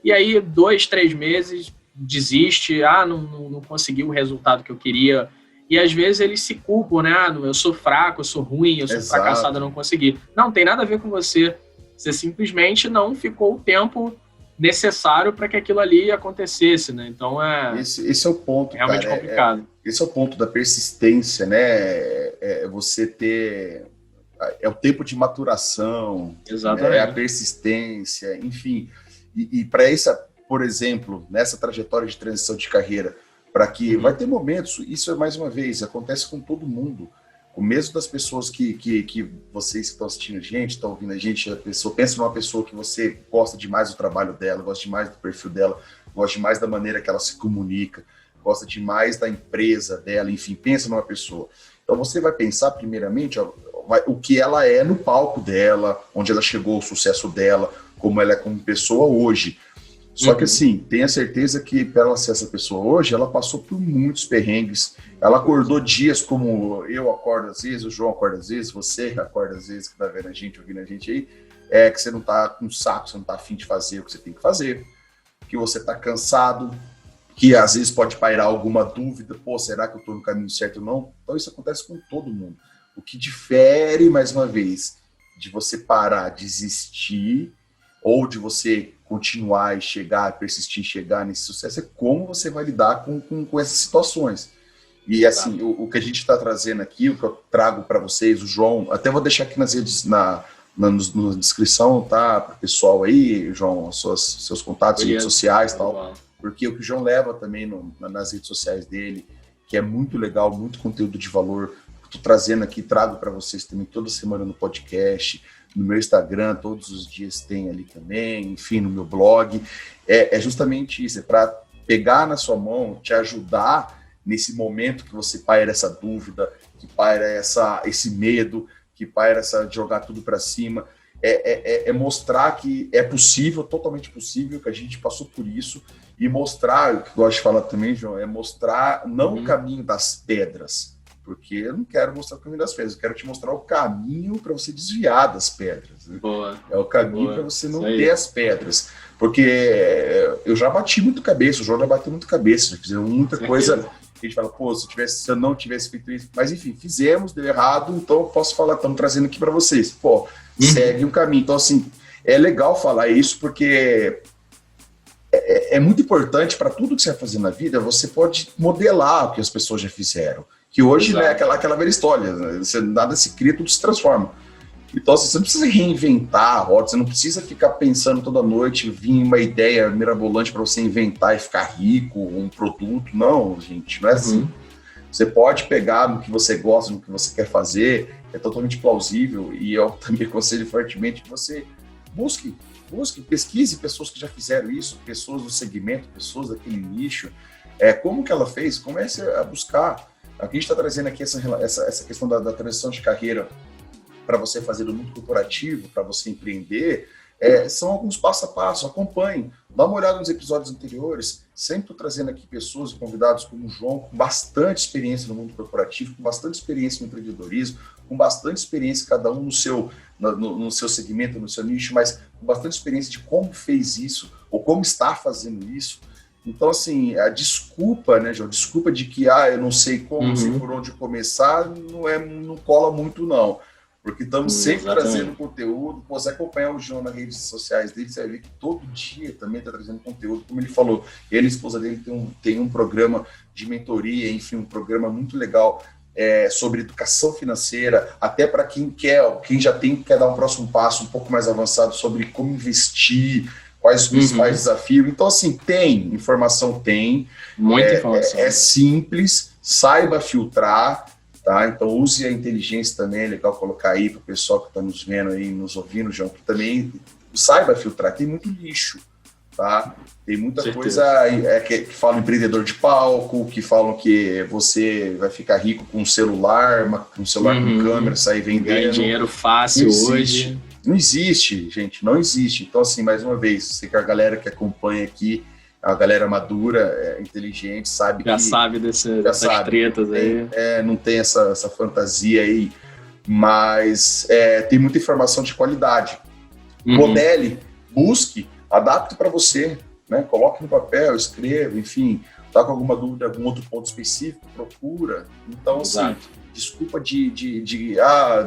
e aí 2, 3 meses desiste, não consegui o resultado que eu queria. E às vezes eles se culpam, né? Eu sou fraco, eu sou ruim, eu sou fracassado, eu não consegui. Não tem nada a ver com você. Você simplesmente não ficou o tempo necessário para que aquilo ali acontecesse, né? Então esse é o ponto, realmente cara, complicado. Esse é o ponto da persistência, né? Você ter o tempo de maturação, exatamente, a persistência, enfim. E para essa, por exemplo, nessa trajetória de transição de carreira, para que vai ter momentos, isso é mais uma vez, acontece com todo mundo. O mesmo das pessoas que vocês que estão assistindo a gente, estão ouvindo a gente, a pessoa pensa numa pessoa que você gosta demais do trabalho dela, gosta demais do perfil dela, gosta demais da maneira que ela se comunica, gosta demais da empresa dela, enfim, pensa numa pessoa. Então você vai pensar primeiramente o que ela é no palco dela, onde ela chegou, o sucesso dela, como ela é como pessoa hoje. Só que assim, tenha certeza que para ela ser essa pessoa hoje, ela passou por muitos perrengues. Ela acordou dias como eu acordo às vezes, o João acorda às vezes, você acorda às vezes, que tá vendo a gente, ouvindo a gente aí, que você não tá com saco, você não tá afim de fazer o que você tem que fazer, que você tá cansado, que às vezes pode pairar alguma dúvida, pô, será que eu tô no caminho certo ou não? Então isso acontece com todo mundo. O que difere, mais uma vez, de você parar, desistir, ou de você continuar e chegar, persistir, chegar nesse sucesso, é como você vai lidar com essas situações. E assim, o que a gente está trazendo aqui, o que eu trago para vocês, o João, até vou deixar aqui nas redes, na descrição, tá, para o pessoal aí, João, seus contatos, redes sociais e tal, porque o que o João leva também nas redes sociais dele, que é muito legal, muito conteúdo de valor, estou trazendo aqui, trago para vocês também toda semana no podcast, no meu Instagram, todos os dias tem ali também, enfim, no meu blog. É justamente isso, é para pegar na sua mão, te ajudar nesse momento que você paira essa dúvida, que paira esse medo, que paira de jogar tudo para cima. É mostrar que é possível, totalmente possível, que a gente passou por isso, e mostrar, o que eu gosto de falar também, João, é mostrar não o caminho das pedras, porque eu não quero mostrar o caminho das pedras, eu quero te mostrar o caminho para você desviar das pedras. Né? É o caminho para você não ter as pedras. Porque eu já bati muito cabeça, o João já bateu muito cabeça, já fizemos muita coisa que a gente fala, pô, se eu não tivesse feito isso, mas enfim, fizemos, deu errado, então eu posso falar, estamos trazendo aqui para vocês. Pô, segue um caminho. Então, assim, é legal falar isso, porque é muito importante para tudo que você vai fazer na vida, você pode modelar o que as pessoas já fizeram. Que hoje não é aquela velha história, né? Nada se cria, tudo se transforma. Então, assim, você não precisa reinventar a roda, você não precisa ficar pensando toda noite, vir uma ideia mirabolante para você inventar e ficar rico, um produto. Não, gente, não é assim. Você pode pegar no que você gosta, no que você quer fazer, é totalmente plausível, e eu também aconselho fortemente que você busque, pesquise pessoas que já fizeram isso, pessoas do segmento, pessoas daquele nicho. Como que ela fez? Comece a buscar. Aqui a gente está trazendo aqui essa questão da transição de carreira para você fazer do mundo corporativo, para você empreender, são alguns passo a passo, acompanhe, dá uma olhada nos episódios anteriores, sempre estou trazendo aqui pessoas e convidados como o João, com bastante experiência no mundo corporativo, com bastante experiência no empreendedorismo, com bastante experiência, cada um no seu segmento, no seu nicho, mas com bastante experiência de como fez isso, ou como está fazendo isso. Então, assim, a desculpa, né, João? Desculpa de que, eu não sei como, não sei por onde começar, não cola muito, não. Porque estamos sempre trazendo conteúdo. Você acompanhar o João nas redes sociais dele, você vai ver que todo dia também está trazendo conteúdo. Como ele falou, ele e a esposa dele tem um programa de mentoria, enfim, um programa muito legal sobre educação financeira, até para quem já quer dar um próximo passo um pouco mais avançado sobre como investir, quais os principais desafios. Então, assim, tem informação, muita informação. É simples, saiba filtrar, tá? Então, use a inteligência também, é legal colocar aí para o pessoal que está nos vendo aí, nos ouvindo, João, que também saiba filtrar. Tem muito lixo, tá? Tem muita coisa que falam empreendedor de palco, que falam que você vai ficar rico com um celular com câmera, sair vendendo. Ganhar dinheiro fácil hoje. Não existe, gente, não existe. Então, assim, mais uma vez, sei que a galera que acompanha aqui, a galera madura, inteligente, sabe já sabe dessas tretas aí. Não tem essa fantasia aí, mas tem muita informação de qualidade. Modele, busque, adapte para você, né? Coloque no papel, escreva, enfim, tá com alguma dúvida, algum outro ponto específico, procura. Então, assim, desculpa de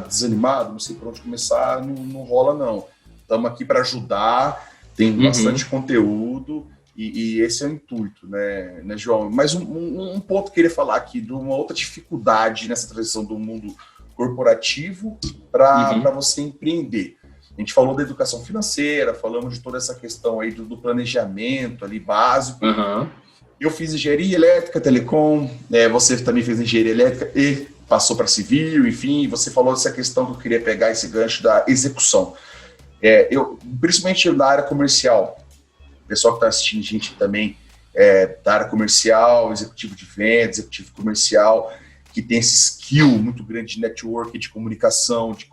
desanimado, não sei por onde começar, não rola não. Estamos aqui para ajudar, tem bastante conteúdo e esse é o intuito, né João? Mas um ponto que eu queria falar aqui, de uma outra dificuldade nessa transição do mundo corporativo para você empreender. A gente falou da educação financeira, falamos de toda essa questão aí do planejamento ali básico. Eu fiz engenharia elétrica, telecom, você também fez engenharia elétrica e passou para civil, enfim, você falou dessa questão que eu queria pegar esse gancho da execução. Principalmente na área comercial, o pessoal que está assistindo a gente também da área comercial, executivo de vendas, executivo comercial, que tem esse skill muito grande de network, de comunicação, de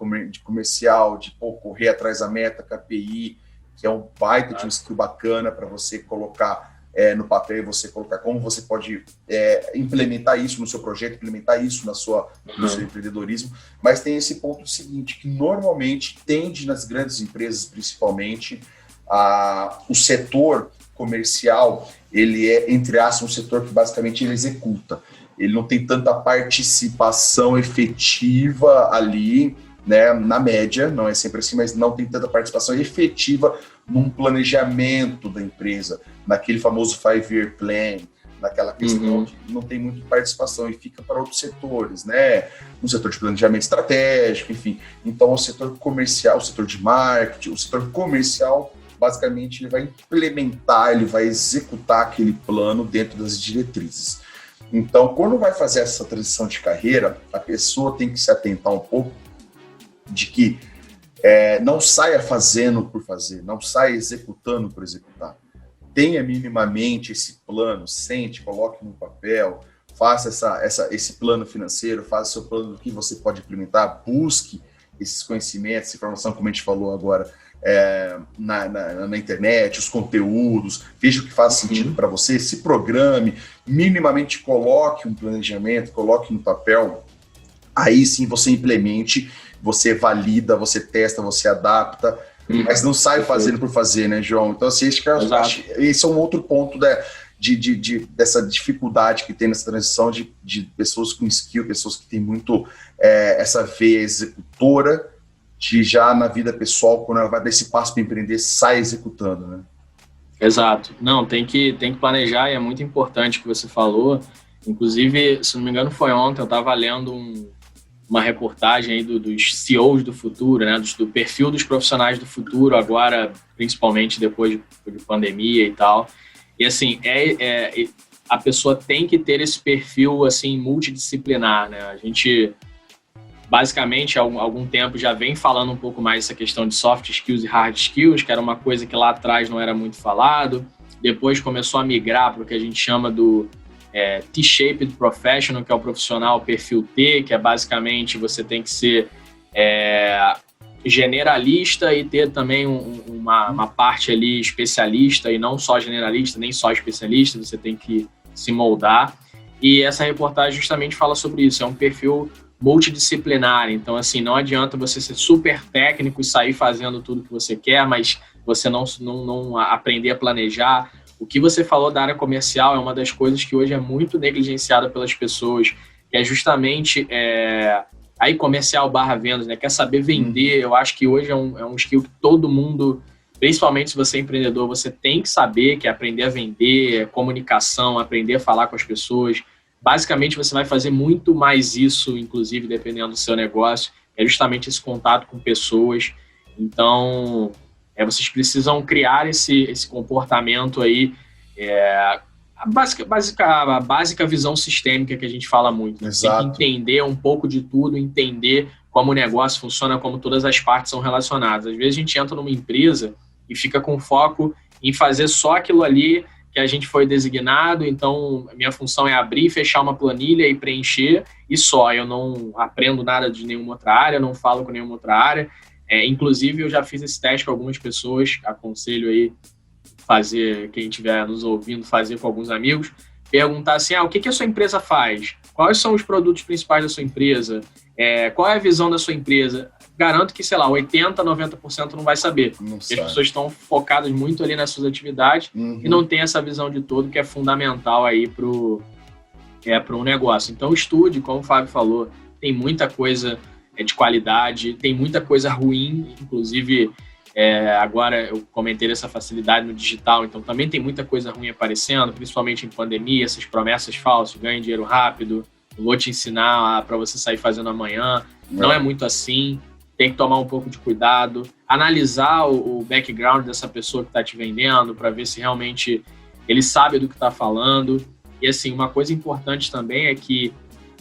comercial, de correr atrás da meta, KPI, que é um baita de um skill bacana para você colocar no papel, você colocar como você pode implementar isso no seu projeto, implementar isso no seu empreendedorismo. Mas tem esse ponto seguinte, que normalmente tende nas grandes empresas, principalmente, o setor comercial, ele é, entre aspas, um setor que basicamente ele executa. Ele não tem tanta participação efetiva ali, né, na média, não é sempre assim, mas não tem tanta participação efetiva num planejamento da empresa, naquele famoso 5-year plan, naquela questão de não tem muita participação e fica para outros setores, né, no setor de planejamento estratégico, enfim. Então, o setor comercial, o setor de marketing, o setor comercial, basicamente, ele vai implementar, ele vai executar aquele plano dentro das diretrizes. Então, quando vai fazer essa transição de carreira, a pessoa tem que se atentar um pouco de que não saia fazendo por fazer, não saia executando por executar. Tenha minimamente esse plano, sente, coloque no papel, faça esse plano financeiro, faça seu plano do que você pode implementar, busque esses conhecimentos, essa informação, como a gente falou agora, na internet, os conteúdos, veja o que faz sentido para você, se programe, minimamente coloque um planejamento, coloque no papel, aí sim você implemente, você valida, você testa, você adapta, mas não sai fazendo por fazer, né, João? Então, assim, esse é um outro ponto dessa dificuldade que tem nessa transição de pessoas com skill, pessoas que têm muito essa veia executora, de já na vida pessoal, quando ela vai dar esse passo para empreender, sai executando, né? Exato. Não, tem que planejar, e é muito importante o que você falou. Inclusive, se não me engano, foi ontem, eu estava lendo uma reportagem aí dos CEOs do futuro, né? Do perfil dos profissionais do futuro, agora, principalmente depois de pandemia e tal. E, assim, a pessoa tem que ter esse perfil, assim, multidisciplinar, né? A gente, basicamente, há algum tempo já vem falando um pouco mais essa questão de soft skills e hard skills, que era uma coisa que lá atrás não era muito falado. Depois começou a migrar para o que a gente chama do T-shaped professional, que é o profissional perfil T, que é basicamente você tem que ser generalista e ter também uma parte ali especialista, e não só generalista, nem só especialista, você tem que se moldar. E essa reportagem justamente fala sobre isso, é um perfil multidisciplinar. Então, assim, não adianta você ser super técnico e sair fazendo tudo que você quer, mas você não aprender a planejar. O que você falou da área comercial é uma das coisas que hoje é muito negligenciada pelas pessoas, que é justamente aí comercial / vendas, né? Quer saber vender. Eu acho que hoje é um skill que todo mundo, principalmente se você é empreendedor, você tem que saber, que é aprender a vender, comunicação, aprender a falar com as pessoas. Basicamente, você vai fazer muito mais isso, inclusive, dependendo do seu negócio, é justamente esse contato com pessoas. Então, vocês precisam criar esse comportamento aí, a básica visão sistêmica que a gente fala muito. Né? Tem que entender um pouco de tudo, entender como o negócio funciona, como todas as partes são relacionadas. Às vezes a gente entra numa empresa e fica com foco em fazer só aquilo ali que a gente foi designado, então minha função é abrir, fechar uma planilha e preencher, e só, eu não aprendo nada de nenhuma outra área, não falo com nenhuma outra área, inclusive eu já fiz esse teste com algumas pessoas, aconselho aí fazer, quem estiver nos ouvindo, fazer com alguns amigos, perguntar assim, o que a sua empresa faz? Quais são os produtos principais da sua empresa? Qual é a visão da sua empresa? Garanto que, sei lá, 80%, 90% não vai saber. Porque as pessoas estão focadas muito ali nas suas atividades e não tem essa visão de todo que é fundamental aí para um negócio. Então, estude, como o Fábio falou, tem muita coisa de qualidade, tem muita coisa ruim, inclusive agora eu comentei essa facilidade no digital, então também tem muita coisa ruim aparecendo, principalmente em pandemia, essas promessas falsas, ganhe dinheiro rápido, vou te ensinar para você sair fazendo amanhã. Não é muito assim. Tem que tomar um pouco de cuidado, analisar o background dessa pessoa que está te vendendo para ver se realmente ele sabe do que está falando. E assim, uma coisa importante também é que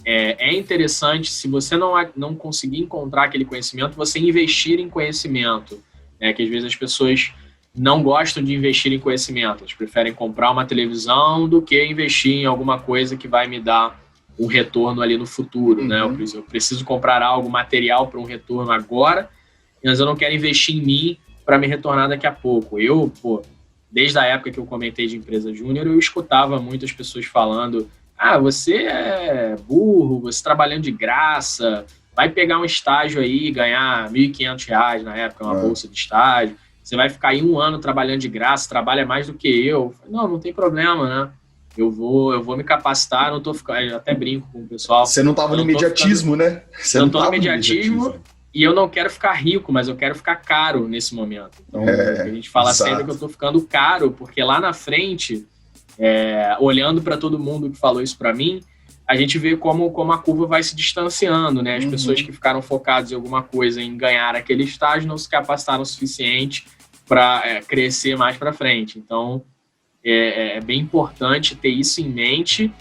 é interessante, se você não conseguir encontrar aquele conhecimento, você investir em conhecimento. Que às vezes as pessoas não gostam de investir em conhecimento, eles preferem comprar uma televisão do que investir em alguma coisa que vai me dar um retorno ali no futuro, né? Eu preciso comprar algo material para um retorno agora, mas eu não quero investir em mim para me retornar daqui a pouco. Desde a época que eu comentei de empresa júnior, eu escutava muitas pessoas falando, você é burro, você trabalhando de graça, vai pegar um estágio aí e ganhar R$1.500 na época, uma bolsa de estágio, você vai ficar aí 1 ano trabalhando de graça, trabalha mais do que eu. Não tem problema, né? Eu vou me capacitar, não tô ficando, eu até brinco com o pessoal. Você não estava no imediatismo, né? Eu não tô no imediatismo e eu não quero ficar rico, mas eu quero ficar caro nesse momento. Então, a gente fala sempre que eu tô ficando caro, porque lá na frente, olhando para todo mundo que falou isso para mim, a gente vê como a curva vai se distanciando, né? As pessoas que ficaram focadas em alguma coisa, em ganhar aquele estágio, não se capacitaram o suficiente para crescer mais para frente. Então, é bem importante ter isso em mente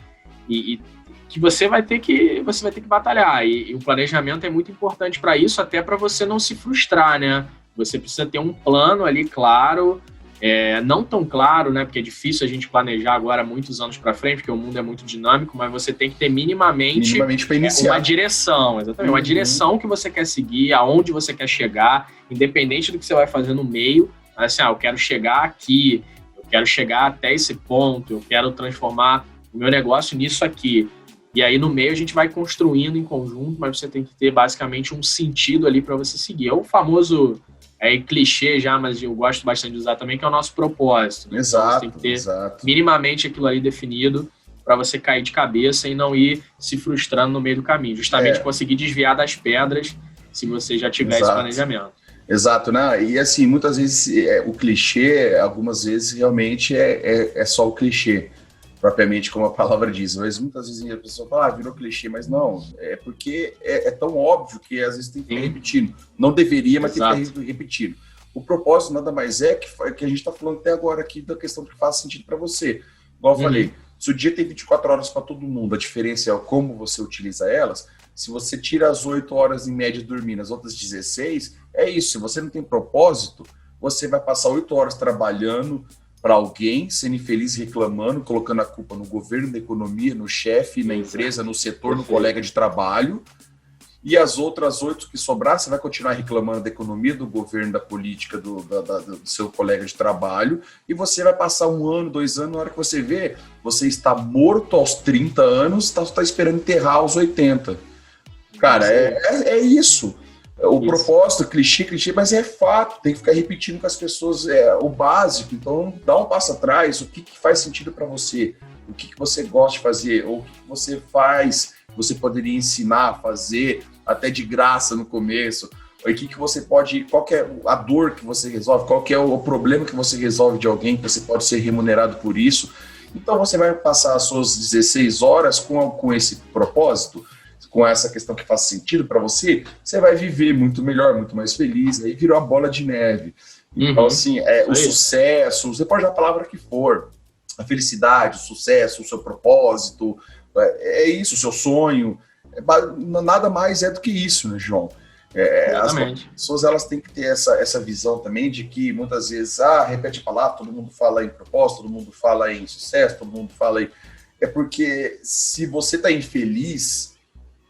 e que você vai ter que batalhar. E o planejamento é muito importante para isso, até para você não se frustrar, né? Você precisa ter um plano ali claro, não tão claro, né? Porque é difícil a gente planejar agora muitos anos para frente, porque o mundo é muito dinâmico, mas você tem que ter minimamente para iniciar. Uma direção, exatamente, uma direção que você quer seguir, aonde você quer chegar, independente do que você vai fazer no meio. Assim, eu quero chegar aqui, quero chegar até esse ponto, eu quero transformar o meu negócio nisso aqui. E aí, no meio, a gente vai construindo em conjunto, mas você tem que ter, basicamente, um sentido ali para você seguir. É o famoso clichê já, mas eu gosto bastante de usar também, que é o nosso propósito. Né? Exato, então, você tem que ter minimamente aquilo ali definido para você cair de cabeça e não ir se frustrando no meio do caminho. Justamente conseguir desviar das pedras se você já tiver esse planejamento. Exato, né? E assim, muitas vezes o clichê, algumas vezes realmente é só o clichê, propriamente como a palavra diz. Mas muitas vezes a pessoa fala, virou clichê, mas não, é porque é tão óbvio que às vezes tem que ficar repetindo. Não deveria, mas tem que ficar repetindo. O propósito que a gente está falando até agora aqui da questão que faz sentido para você. Igual eu falei, se o dia tem 24 horas para todo mundo, a diferença é como você utiliza elas. Se você tira as 8 horas em média dormindo, as outras 16, é isso. Se você não tem propósito, você vai passar 8 horas trabalhando para alguém, sendo infeliz, reclamando, colocando a culpa no governo, na economia, no chefe, na empresa, no setor, no colega de trabalho. E as outras 8 que sobrar, você vai continuar reclamando da economia, do governo, da política, do seu colega de trabalho. E você vai passar 1 ano, 2 anos, na hora que você vê, você está morto aos 30 anos, está esperando enterrar aos 80. Cara, é isso. O propósito, clichê, mas é fato. Tem que ficar repetindo com as pessoas o básico. Então, dá um passo atrás. O que faz sentido para você? O que você gosta de fazer? Ou o que você faz? Você poderia ensinar a fazer até de graça no começo? O que você pode... Qual que é a dor que você resolve? Qual que é o problema que você resolve de alguém que você pode ser remunerado por isso? Então, você vai passar as suas 16 horas com esse propósito, com essa questão que faz sentido para você, você vai viver muito melhor, muito mais feliz, aí virou a bola de neve. Então, assim, o sucesso, você pode dar a palavra que for, a felicidade, o sucesso, o seu propósito, é isso, o seu sonho, nada mais é do que isso, né, João? Exatamente. As pessoas elas têm que ter essa visão também de que muitas vezes, repete a palavra, todo mundo fala em propósito, todo mundo fala em sucesso, todo mundo fala em... É porque se você está infeliz,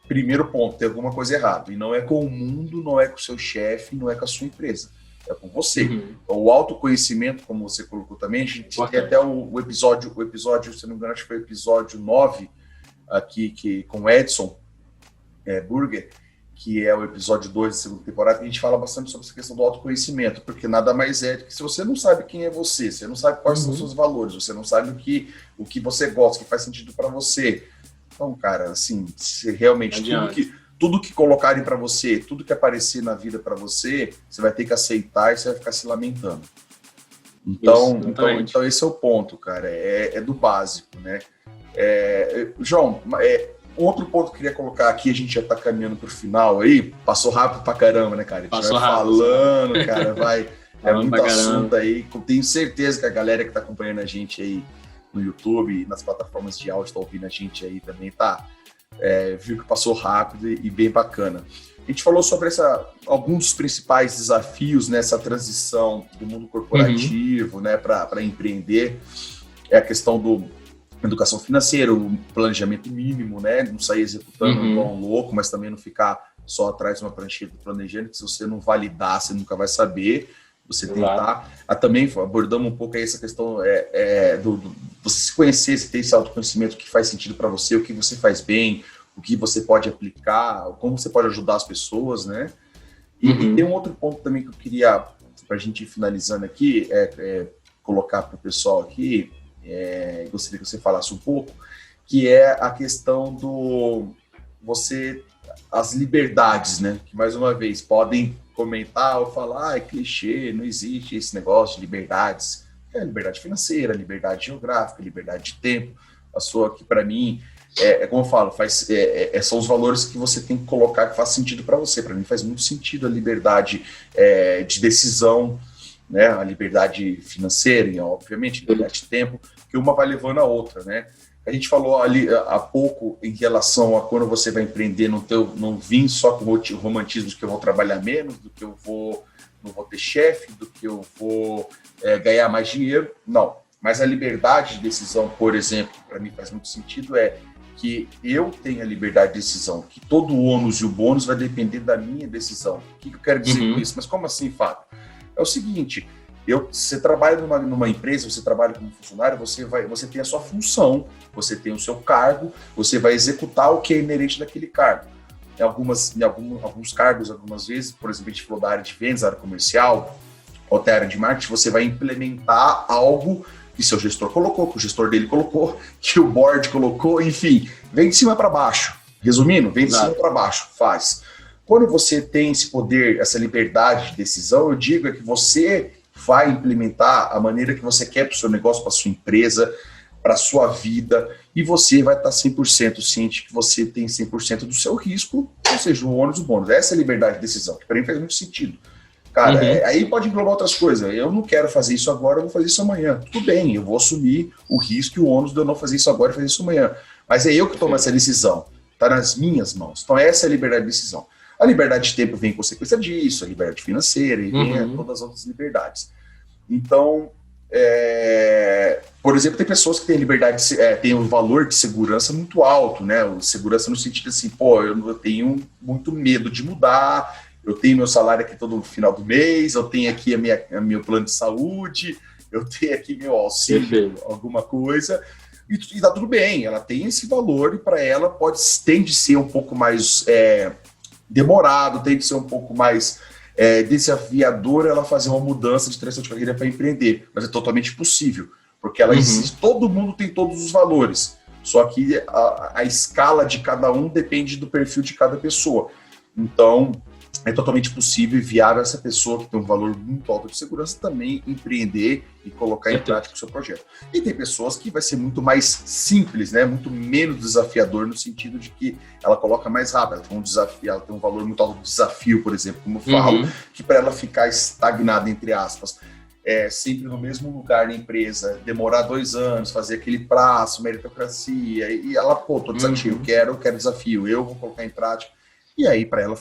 primeiro ponto, tem alguma coisa errada. E não é com o mundo, não é com o seu chefe, não é com a sua empresa. É com você. Então, o autoconhecimento, como você colocou também, a gente tem até o episódio, se não me engano, acho que foi o episódio 9, aqui com o Edson Burger, que é o episódio 2 da segunda temporada, que a gente fala bastante sobre essa questão do autoconhecimento, porque nada mais é do que se você não sabe quem é você não sabe quais são os seus valores, você não sabe o que você gosta, o que faz sentido para você. Então, cara, assim, se realmente tudo que colocarem para você, tudo que aparecer na vida para você, você vai ter que aceitar e você vai ficar se lamentando. Então esse é o ponto, cara, é do básico, né? João, outro ponto que eu queria colocar aqui, a gente já tá caminhando pro final aí, passou rápido pra caramba, né, cara? A gente passou vai rápido, falando, cara, é muito assunto caramba. aí. Tenho certeza que a galera que tá acompanhando a gente aí no YouTube, nas plataformas de áudio, tá ouvindo a gente aí também, viu que passou rápido e bem bacana. A gente falou sobre alguns dos principais desafios nessa transição do mundo corporativo, né, para empreender. É a questão do educação financeira, o planejamento mínimo, né? Não sair executando igual um louco, mas também não ficar só atrás de uma prancheta planejando, que se você não validar, você nunca vai saber. Você tentar. Também abordamos um pouco aí essa questão do você se conhecer, você ter esse autoconhecimento, o que faz sentido para você, o que você faz bem, o que você pode aplicar, como você pode ajudar as pessoas, né? E tem um outro ponto também que eu queria, para a gente ir finalizando aqui, colocar para o pessoal aqui, gostaria que você falasse um pouco, que é a questão as liberdades, né? Que, mais uma vez, podem comentar ou falar, é clichê, não existe esse negócio de liberdades. Liberdade financeira, liberdade geográfica, liberdade de tempo. A sua, que para mim, como eu falo, são os valores que você tem que colocar que faz sentido para você. Para mim faz muito sentido a liberdade de decisão, né? A liberdade financeira e, obviamente, liberdade de tempo, que uma vai levando a outra, né? A gente falou ali há pouco em relação a quando você vai empreender, não vim só com o romantismo de que eu vou trabalhar menos, do que eu não vou ter chefe, do que eu vou ganhar mais dinheiro. Não, mas a liberdade de decisão, por exemplo, para mim faz muito sentido, que eu tenho a liberdade de decisão, que todo o ônus e o bônus vai depender da minha decisão. O que eu quero dizer com isso? Mas como assim, Fábio? É o seguinte... Você trabalha numa empresa, você trabalha como funcionário, você tem a sua função, você tem o seu cargo, você vai executar o que é inerente daquele cargo. Em alguns cargos, algumas vezes, por exemplo, a gente falou da área de vendas, área comercial, ou da área de marketing, você vai implementar algo que seu gestor colocou, que o gestor dele colocou, que o board colocou, enfim, vem de cima para baixo. Resumindo, vem de cima para baixo, faz. Quando você tem esse poder, essa liberdade de decisão, eu digo que você vai implementar a maneira que você quer para o seu negócio, para a sua empresa, para a sua vida, e você vai estar 100% ciente que você tem 100% do seu risco, ou seja, o ônus e o bônus. Essa é a liberdade de decisão, que para mim faz muito sentido. Cara, aí pode englobar outras coisas. Eu não quero fazer isso agora, eu vou fazer isso amanhã. Tudo bem, eu vou assumir o risco e o ônus de eu não fazer isso agora e fazer isso amanhã. Mas é eu que tomo essa decisão. Está nas minhas mãos. Então essa é a liberdade de decisão. A liberdade de tempo vem em consequência disso, a liberdade financeira e vem todas as outras liberdades. Então, por exemplo, tem pessoas que têm liberdade, têm um valor de segurança muito alto, né? Segurança no sentido assim, eu tenho muito medo de mudar, eu tenho meu salário aqui todo final do mês, eu tenho aqui meu plano de saúde, eu tenho aqui meu auxílio, alguma coisa, e tá tudo bem, ela tem esse valor e para ela tende a ser um pouco mais demorado, tem que ser um pouco mais desafiador ela fazer uma mudança de transição de carreira para empreender, mas é totalmente possível, porque ela existe, todo mundo tem todos os valores, só que a escala de cada um depende do perfil de cada pessoa. Então, é totalmente possível e viável essa pessoa que tem um valor muito alto de segurança também empreender e colocar em prática o seu projeto. E tem pessoas que vai ser muito mais simples, né? Muito menos desafiador no sentido de que ela coloca mais rápido, ela tem um desafio, ela tem um valor muito alto de desafio, por exemplo, como eu falo, que para ela ficar estagnada, entre aspas, sempre no mesmo lugar na empresa, demorar 2 anos, fazer aquele prazo, meritocracia, e ela, tô desafio, eu quero desafio, eu vou colocar em prática. e aí para ela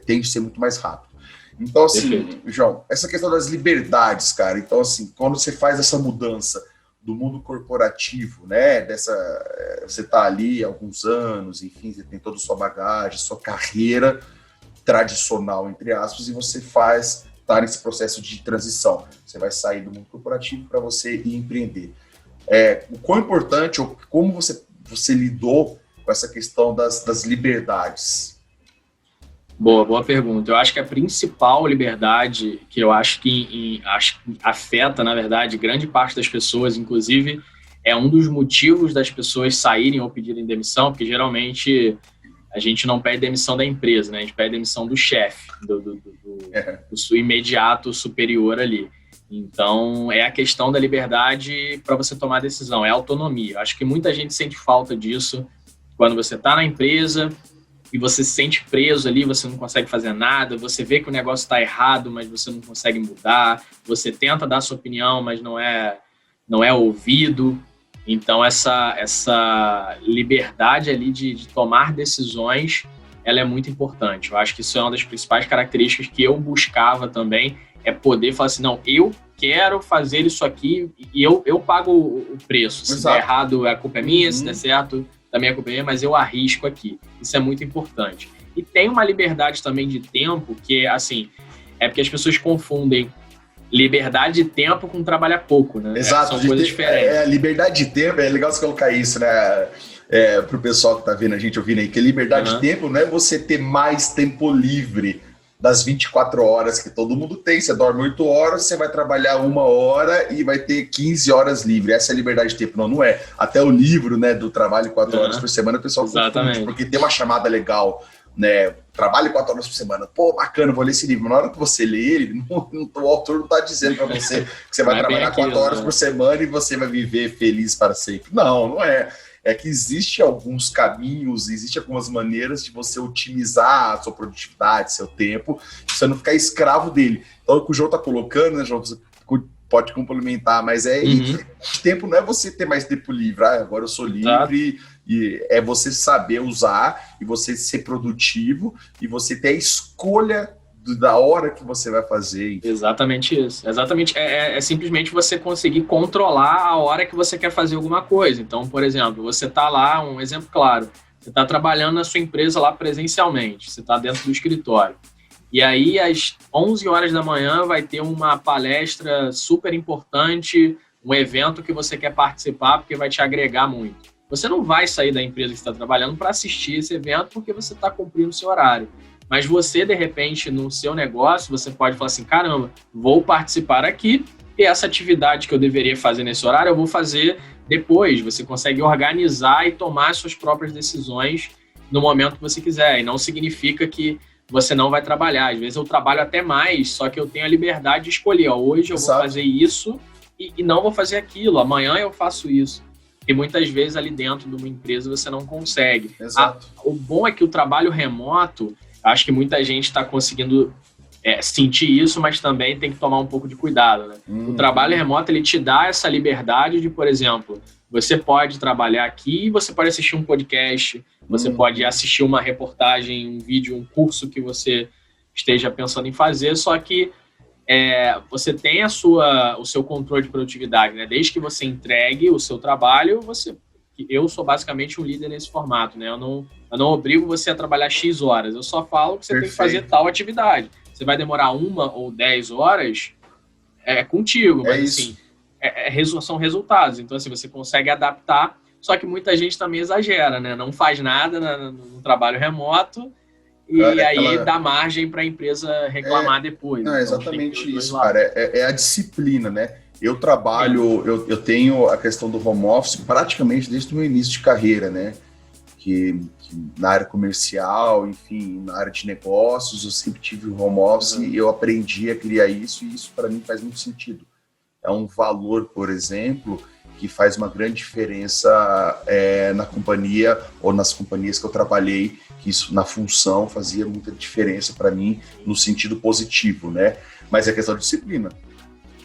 tem de ser muito mais rápido. Então, assim, Perfeito. João, essa questão das liberdades, cara, então, assim, quando você faz essa mudança do mundo corporativo, né, você tá ali há alguns anos, enfim, você tem toda a sua bagagem, sua carreira tradicional, entre aspas, e você tá nesse processo de transição. Você vai sair do mundo corporativo para você ir empreender. O quão importante, ou como você lidou com essa questão das liberdades? Boa pergunta. Eu acho que a principal liberdade que eu acho que afeta, na verdade, grande parte das pessoas, inclusive, é um dos motivos das pessoas saírem ou pedirem demissão, porque geralmente a gente não pede demissão da empresa, né? A gente pede demissão do chefe, do imediato superior ali. Então, é a questão da liberdade para você tomar decisão, é a autonomia. Eu acho que muita gente sente falta disso quando você está na empresa e você se sente preso ali, você não consegue fazer nada, você vê que o negócio está errado, mas você não consegue mudar, você tenta dar sua opinião, mas não é ouvido. Então, essa liberdade ali de tomar decisões, ela é muito importante. Eu acho que isso é uma das principais características que eu buscava também, é poder falar assim, não, eu quero fazer isso aqui e eu pago o preço. Se der errado, a culpa é minha, se der certo, também a culpa é minha, mas eu arrisco aqui. Isso é muito importante. E tem uma liberdade também de tempo que, assim, é porque as pessoas confundem liberdade de tempo com trabalhar pouco, né? Exato. São coisas diferentes. Liberdade de tempo, é legal você colocar isso, né? Pro pessoal que tá vendo a gente ouvindo aí, que liberdade de tempo não é você ter mais tempo livre das 24 horas que todo mundo tem. Você dorme 8 horas, você vai trabalhar 1 hora e vai ter 15 horas livre. Essa é a liberdade de tempo. Não é. Até o livro, né, do trabalho 4 horas por semana, o pessoal confunde, porque tem uma chamada legal, né? Trabalho 4 horas por semana. Pô, bacana, vou ler esse livro. Mas na hora que você lê ele, o autor não tá dizendo para você que você vai trabalhar 4 horas por semana e você vai viver feliz para sempre. Não é. É que existe alguns caminhos, existe algumas maneiras de você otimizar a sua produtividade, seu tempo, você não ficar escravo dele. Então, o que o João está colocando, né, João, você pode complementar, mas tempo não é você ter mais tempo livre. Agora eu sou livre, e é você saber usar, e você ser produtivo, e você ter a escolha da hora que você vai fazer. Enfim. Exatamente isso. Exatamente. É simplesmente você conseguir controlar a hora que você quer fazer alguma coisa. Então, por exemplo, você está lá, um exemplo claro, você está trabalhando na sua empresa lá presencialmente, você está dentro do escritório. E aí, às 11 horas da manhã, vai ter uma palestra super importante, um evento que você quer participar porque vai te agregar muito. Você não vai sair da empresa que você está trabalhando para assistir esse evento porque você está cumprindo o seu horário. Mas você, de repente, no seu negócio, você pode falar assim, caramba, vou participar aqui e essa atividade que eu deveria fazer nesse horário, eu vou fazer depois. Você consegue organizar e tomar suas próprias decisões no momento que você quiser. E não significa que você não vai trabalhar. Às vezes eu trabalho até mais, só que eu tenho a liberdade de escolher. Hoje eu vou fazer isso e não vou fazer aquilo. Amanhã eu faço isso. E muitas vezes ali dentro de uma empresa você não consegue. O bom é que o trabalho remoto, acho que muita gente está conseguindo sentir isso, mas também tem que tomar um pouco de cuidado, né? O trabalho remoto, ele te dá essa liberdade de, por exemplo, você pode trabalhar aqui, você pode assistir um podcast, você pode assistir uma reportagem, um vídeo, um curso que você esteja pensando em fazer, só que você tem o seu controle de produtividade, né? Desde que você entregue o seu trabalho, eu sou basicamente um líder nesse formato, né? Eu não obrigo você a trabalhar X horas, eu só falo que você tem que fazer tal atividade. Você vai demorar 1 ou 10 horas, contigo, mas assim, são resultados. Então, assim, você consegue adaptar, só que muita gente também exagera, né? Não faz nada no trabalho remoto e aí dá margem para a empresa reclamar depois. Não, então, exatamente isso, cara. É a disciplina, né? Eu trabalho, eu tenho a questão do home office praticamente desde o meu início de carreira, né? Que na área comercial, enfim, na área de negócios, eu sempre tive o home office e eu aprendi a criar isso, e isso para mim faz muito sentido. É um valor, por exemplo, que faz uma grande diferença na companhia ou nas companhias que eu trabalhei, que isso na função fazia muita diferença para mim no sentido positivo, né? Mas é questão de disciplina.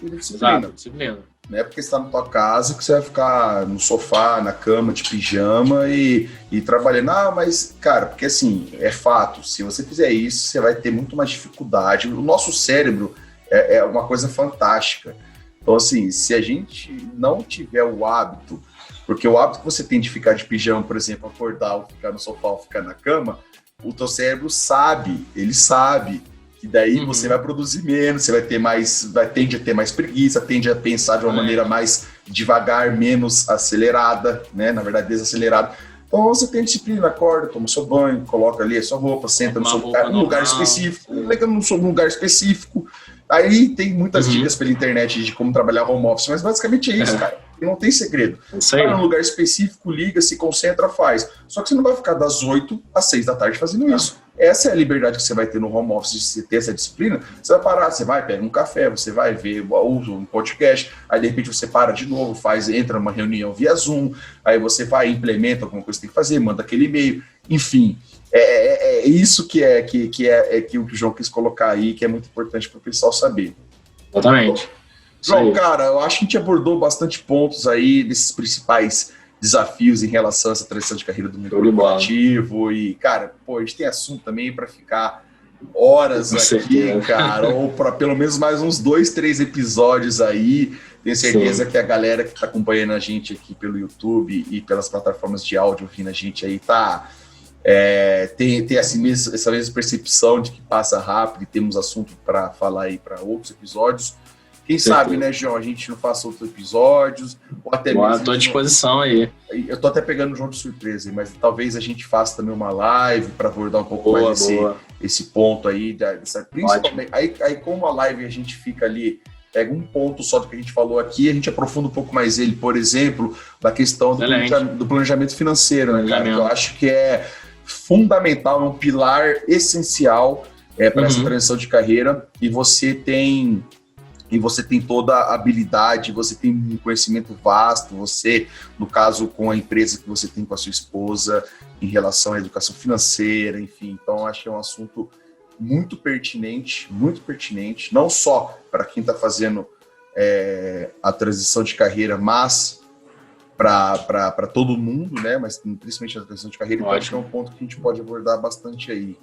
Disciplina. Não é porque você está na tua casa que você vai ficar no sofá, na cama, de pijama e trabalhando. Ah, mas, cara, porque assim, é fato, se você fizer isso, você vai ter muito mais dificuldade. O nosso cérebro é uma coisa fantástica. Então, assim, se a gente não tiver o hábito, porque o hábito que você tem de ficar de pijama, por exemplo, acordar ou ficar no sofá ou ficar na cama, o teu cérebro sabe, ele sabe. E daí você vai produzir menos, você tende a ter mais preguiça, tende a pensar de uma maneira mais devagar, menos acelerada, né? Na verdade, desacelerada. Então você tem disciplina, acorda, toma seu banho, coloca ali a sua roupa, senta no seu lugar específico, num lugar específico. Aí tem muitas dicas pela internet de como trabalhar home office, mas basicamente é isso, cara. E não tem segredo. Vai num lugar específico, liga, se concentra, faz. Só que você não vai ficar das 8 às 6 da tarde fazendo isso. Essa é a liberdade que você vai ter no home office, de você ter essa disciplina. Você vai parar, você vai, pega um café, você vai ver um podcast, aí de repente você para de novo, entra numa reunião via Zoom, aí você vai, implementa alguma coisa que tem que fazer, manda aquele e-mail, enfim. É isso que o João quis colocar aí, que é muito importante para o pessoal saber. Exatamente. João, cara, eu acho que a gente abordou bastante pontos aí desses principais desafios em relação a essa transição de carreira do mundo corporativo. E, cara, a gente tem assunto também para ficar horas aqui, cara, ou para pelo menos mais uns 2, 3 episódios aí. Tenho certeza que a galera que está acompanhando a gente aqui pelo YouTube e pelas plataformas de áudio ouvindo a gente aí tem essa mesma percepção de que passa rápido e temos assunto para falar aí para outros episódios. Quem sabe, né, João, a gente não faça outros episódios, ou até mesmo... Estou à disposição aí. Eu tô até pegando o João de surpresa, mas talvez a gente faça também uma live para abordar um pouco mais esse ponto aí. Principalmente, aí como a live a gente fica ali, pega um ponto só do que a gente falou aqui, a gente aprofunda um pouco mais ele, por exemplo, da questão do planejamento financeiro, né, cara? Eu acho que é fundamental, é um pilar essencial para essa transição de carreira, e você tem toda a habilidade, você tem um conhecimento vasto, você, no caso, com a empresa que você tem com a sua esposa, em relação à educação financeira, enfim. Então, acho que é um assunto muito pertinente, não só para quem está fazendo a transição de carreira, mas para todo mundo, né? Mas principalmente a transição de carreira, então acho que é um ponto que a gente pode abordar bastante aí.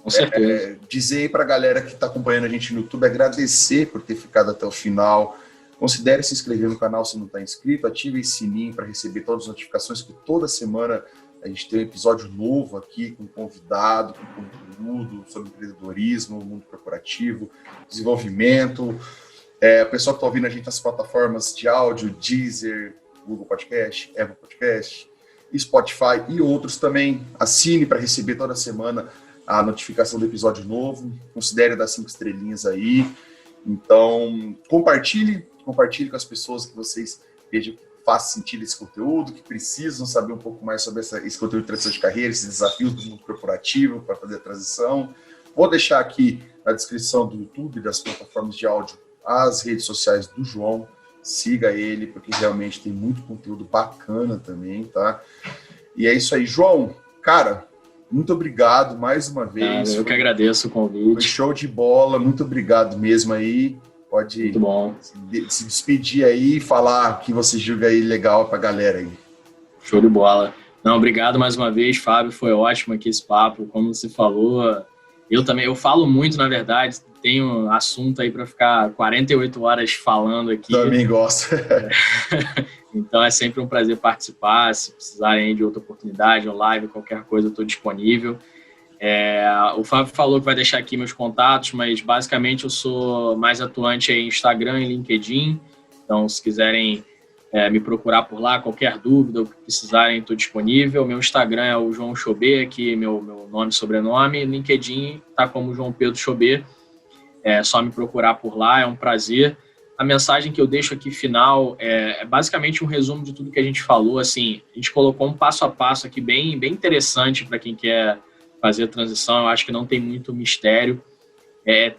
Com certeza. Dizer aí para a galera que está acompanhando a gente no YouTube, agradecer por ter ficado até o final. Considere se inscrever no canal se não está inscrito, ative esse sininho para receber todas as notificações, que toda semana a gente tem um episódio novo aqui, com convidado, com conteúdo sobre empreendedorismo, mundo corporativo, desenvolvimento. O pessoal que está ouvindo a gente nas plataformas de áudio, Deezer, Google Podcast, Apple Podcast, Spotify e outros também. Assine para receber toda semana a notificação do episódio novo. Considere dar 5 estrelinhas aí. Então, compartilhe com as pessoas que vocês vejam que faz sentido esse conteúdo, que precisam saber um pouco mais sobre esse conteúdo de transição de carreira, esses desafios do mundo corporativo para fazer a transição. Vou deixar aqui na descrição do YouTube, das plataformas de áudio, as redes sociais do João. Siga ele, porque realmente tem muito conteúdo bacana também, tá? E é isso aí. João, cara, muito obrigado mais uma vez. Eu que agradeço o convite. Foi show de bola, muito obrigado mesmo aí. Pode muito bom. Se despedir aí e falar o que você julga aí legal pra galera aí. Show de bola. Não, obrigado mais uma vez, Fábio, foi ótimo aqui esse papo, como você falou. Eu falo muito, na verdade, tenho assunto aí para ficar 48 horas falando aqui. Também gosto. Então é sempre um prazer participar. Se precisarem de outra oportunidade, ou live, qualquer coisa, eu estou disponível. O Fábio falou que vai deixar aqui meus contatos, mas basicamente eu sou mais atuante em Instagram e LinkedIn. Então, se quiserem me procurar por lá, qualquer dúvida, o que precisarem, estou disponível. Meu Instagram é o João Chobê, aqui meu nome e sobrenome. LinkedIn está como João Pedro Chobê. É só me procurar por lá, é um prazer. A mensagem que eu deixo aqui final é basicamente um resumo de tudo que a gente falou. Assim, a gente colocou um passo a passo aqui bem interessante para quem quer fazer a transição. Eu acho que não tem muito mistério.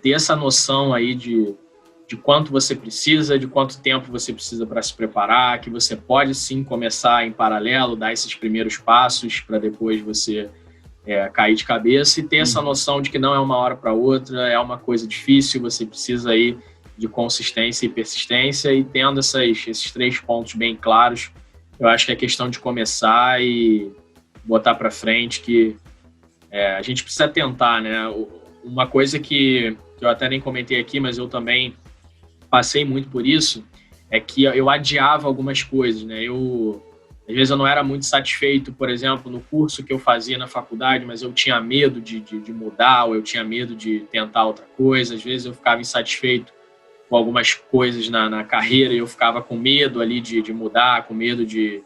Ter essa noção aí de quanto você precisa, de quanto tempo você precisa para se preparar, que você pode sim começar em paralelo, dar esses primeiros passos para depois você cair de cabeça, e ter essa noção de que não é uma hora para outra, é uma coisa difícil, você precisa aí de consistência e persistência, e tendo esses 3 pontos bem claros, eu acho que é questão de começar e botar para frente, que a gente precisa tentar, né? Uma coisa que eu até nem comentei aqui, mas eu também passei muito por isso, é que eu adiava algumas coisas, né? Às vezes eu não era muito satisfeito, por exemplo, no curso que eu fazia na faculdade, mas eu tinha medo de mudar, ou eu tinha medo de tentar outra coisa. Às vezes eu ficava insatisfeito com algumas coisas na carreira e eu ficava com medo ali de mudar, com medo de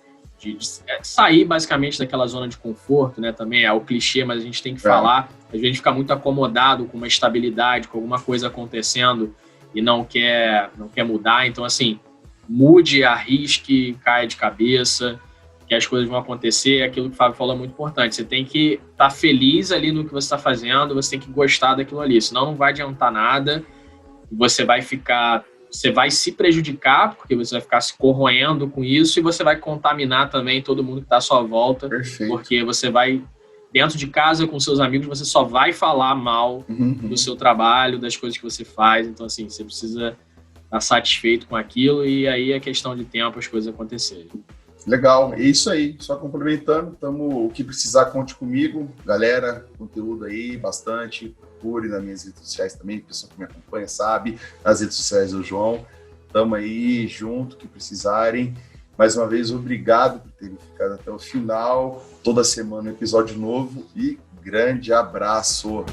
sair basicamente daquela zona de conforto, né? Também é o clichê, mas a gente tem que falar. Às vezes a gente fica muito acomodado com uma estabilidade, com alguma coisa acontecendo e não quer mudar. Então, assim, mude, arrisque, caia de cabeça, que as coisas vão acontecer. Aquilo que o Fábio falou é muito importante. Você tem que estar feliz ali no que você está fazendo, você tem que gostar daquilo ali, senão não vai adiantar nada. Você vai se prejudicar, porque você vai ficar se corroendo com isso, e você vai contaminar também todo mundo que está à sua volta. Perfeito. Porque você vai, dentro de casa com seus amigos, você só vai falar mal do seu trabalho, das coisas que você faz. Então, assim, você precisa estar satisfeito com aquilo, e aí é questão de tempo as coisas acontecerem. Legal, é isso aí. Só complementando, o que precisar, conte comigo. Galera, conteúdo aí, bastante. Procure nas minhas redes sociais também, pessoa que me acompanha sabe, nas redes sociais do João. Estamos aí junto, que precisarem. Mais uma vez, obrigado por terem ficado até o final. Toda semana um episódio novo e grande abraço.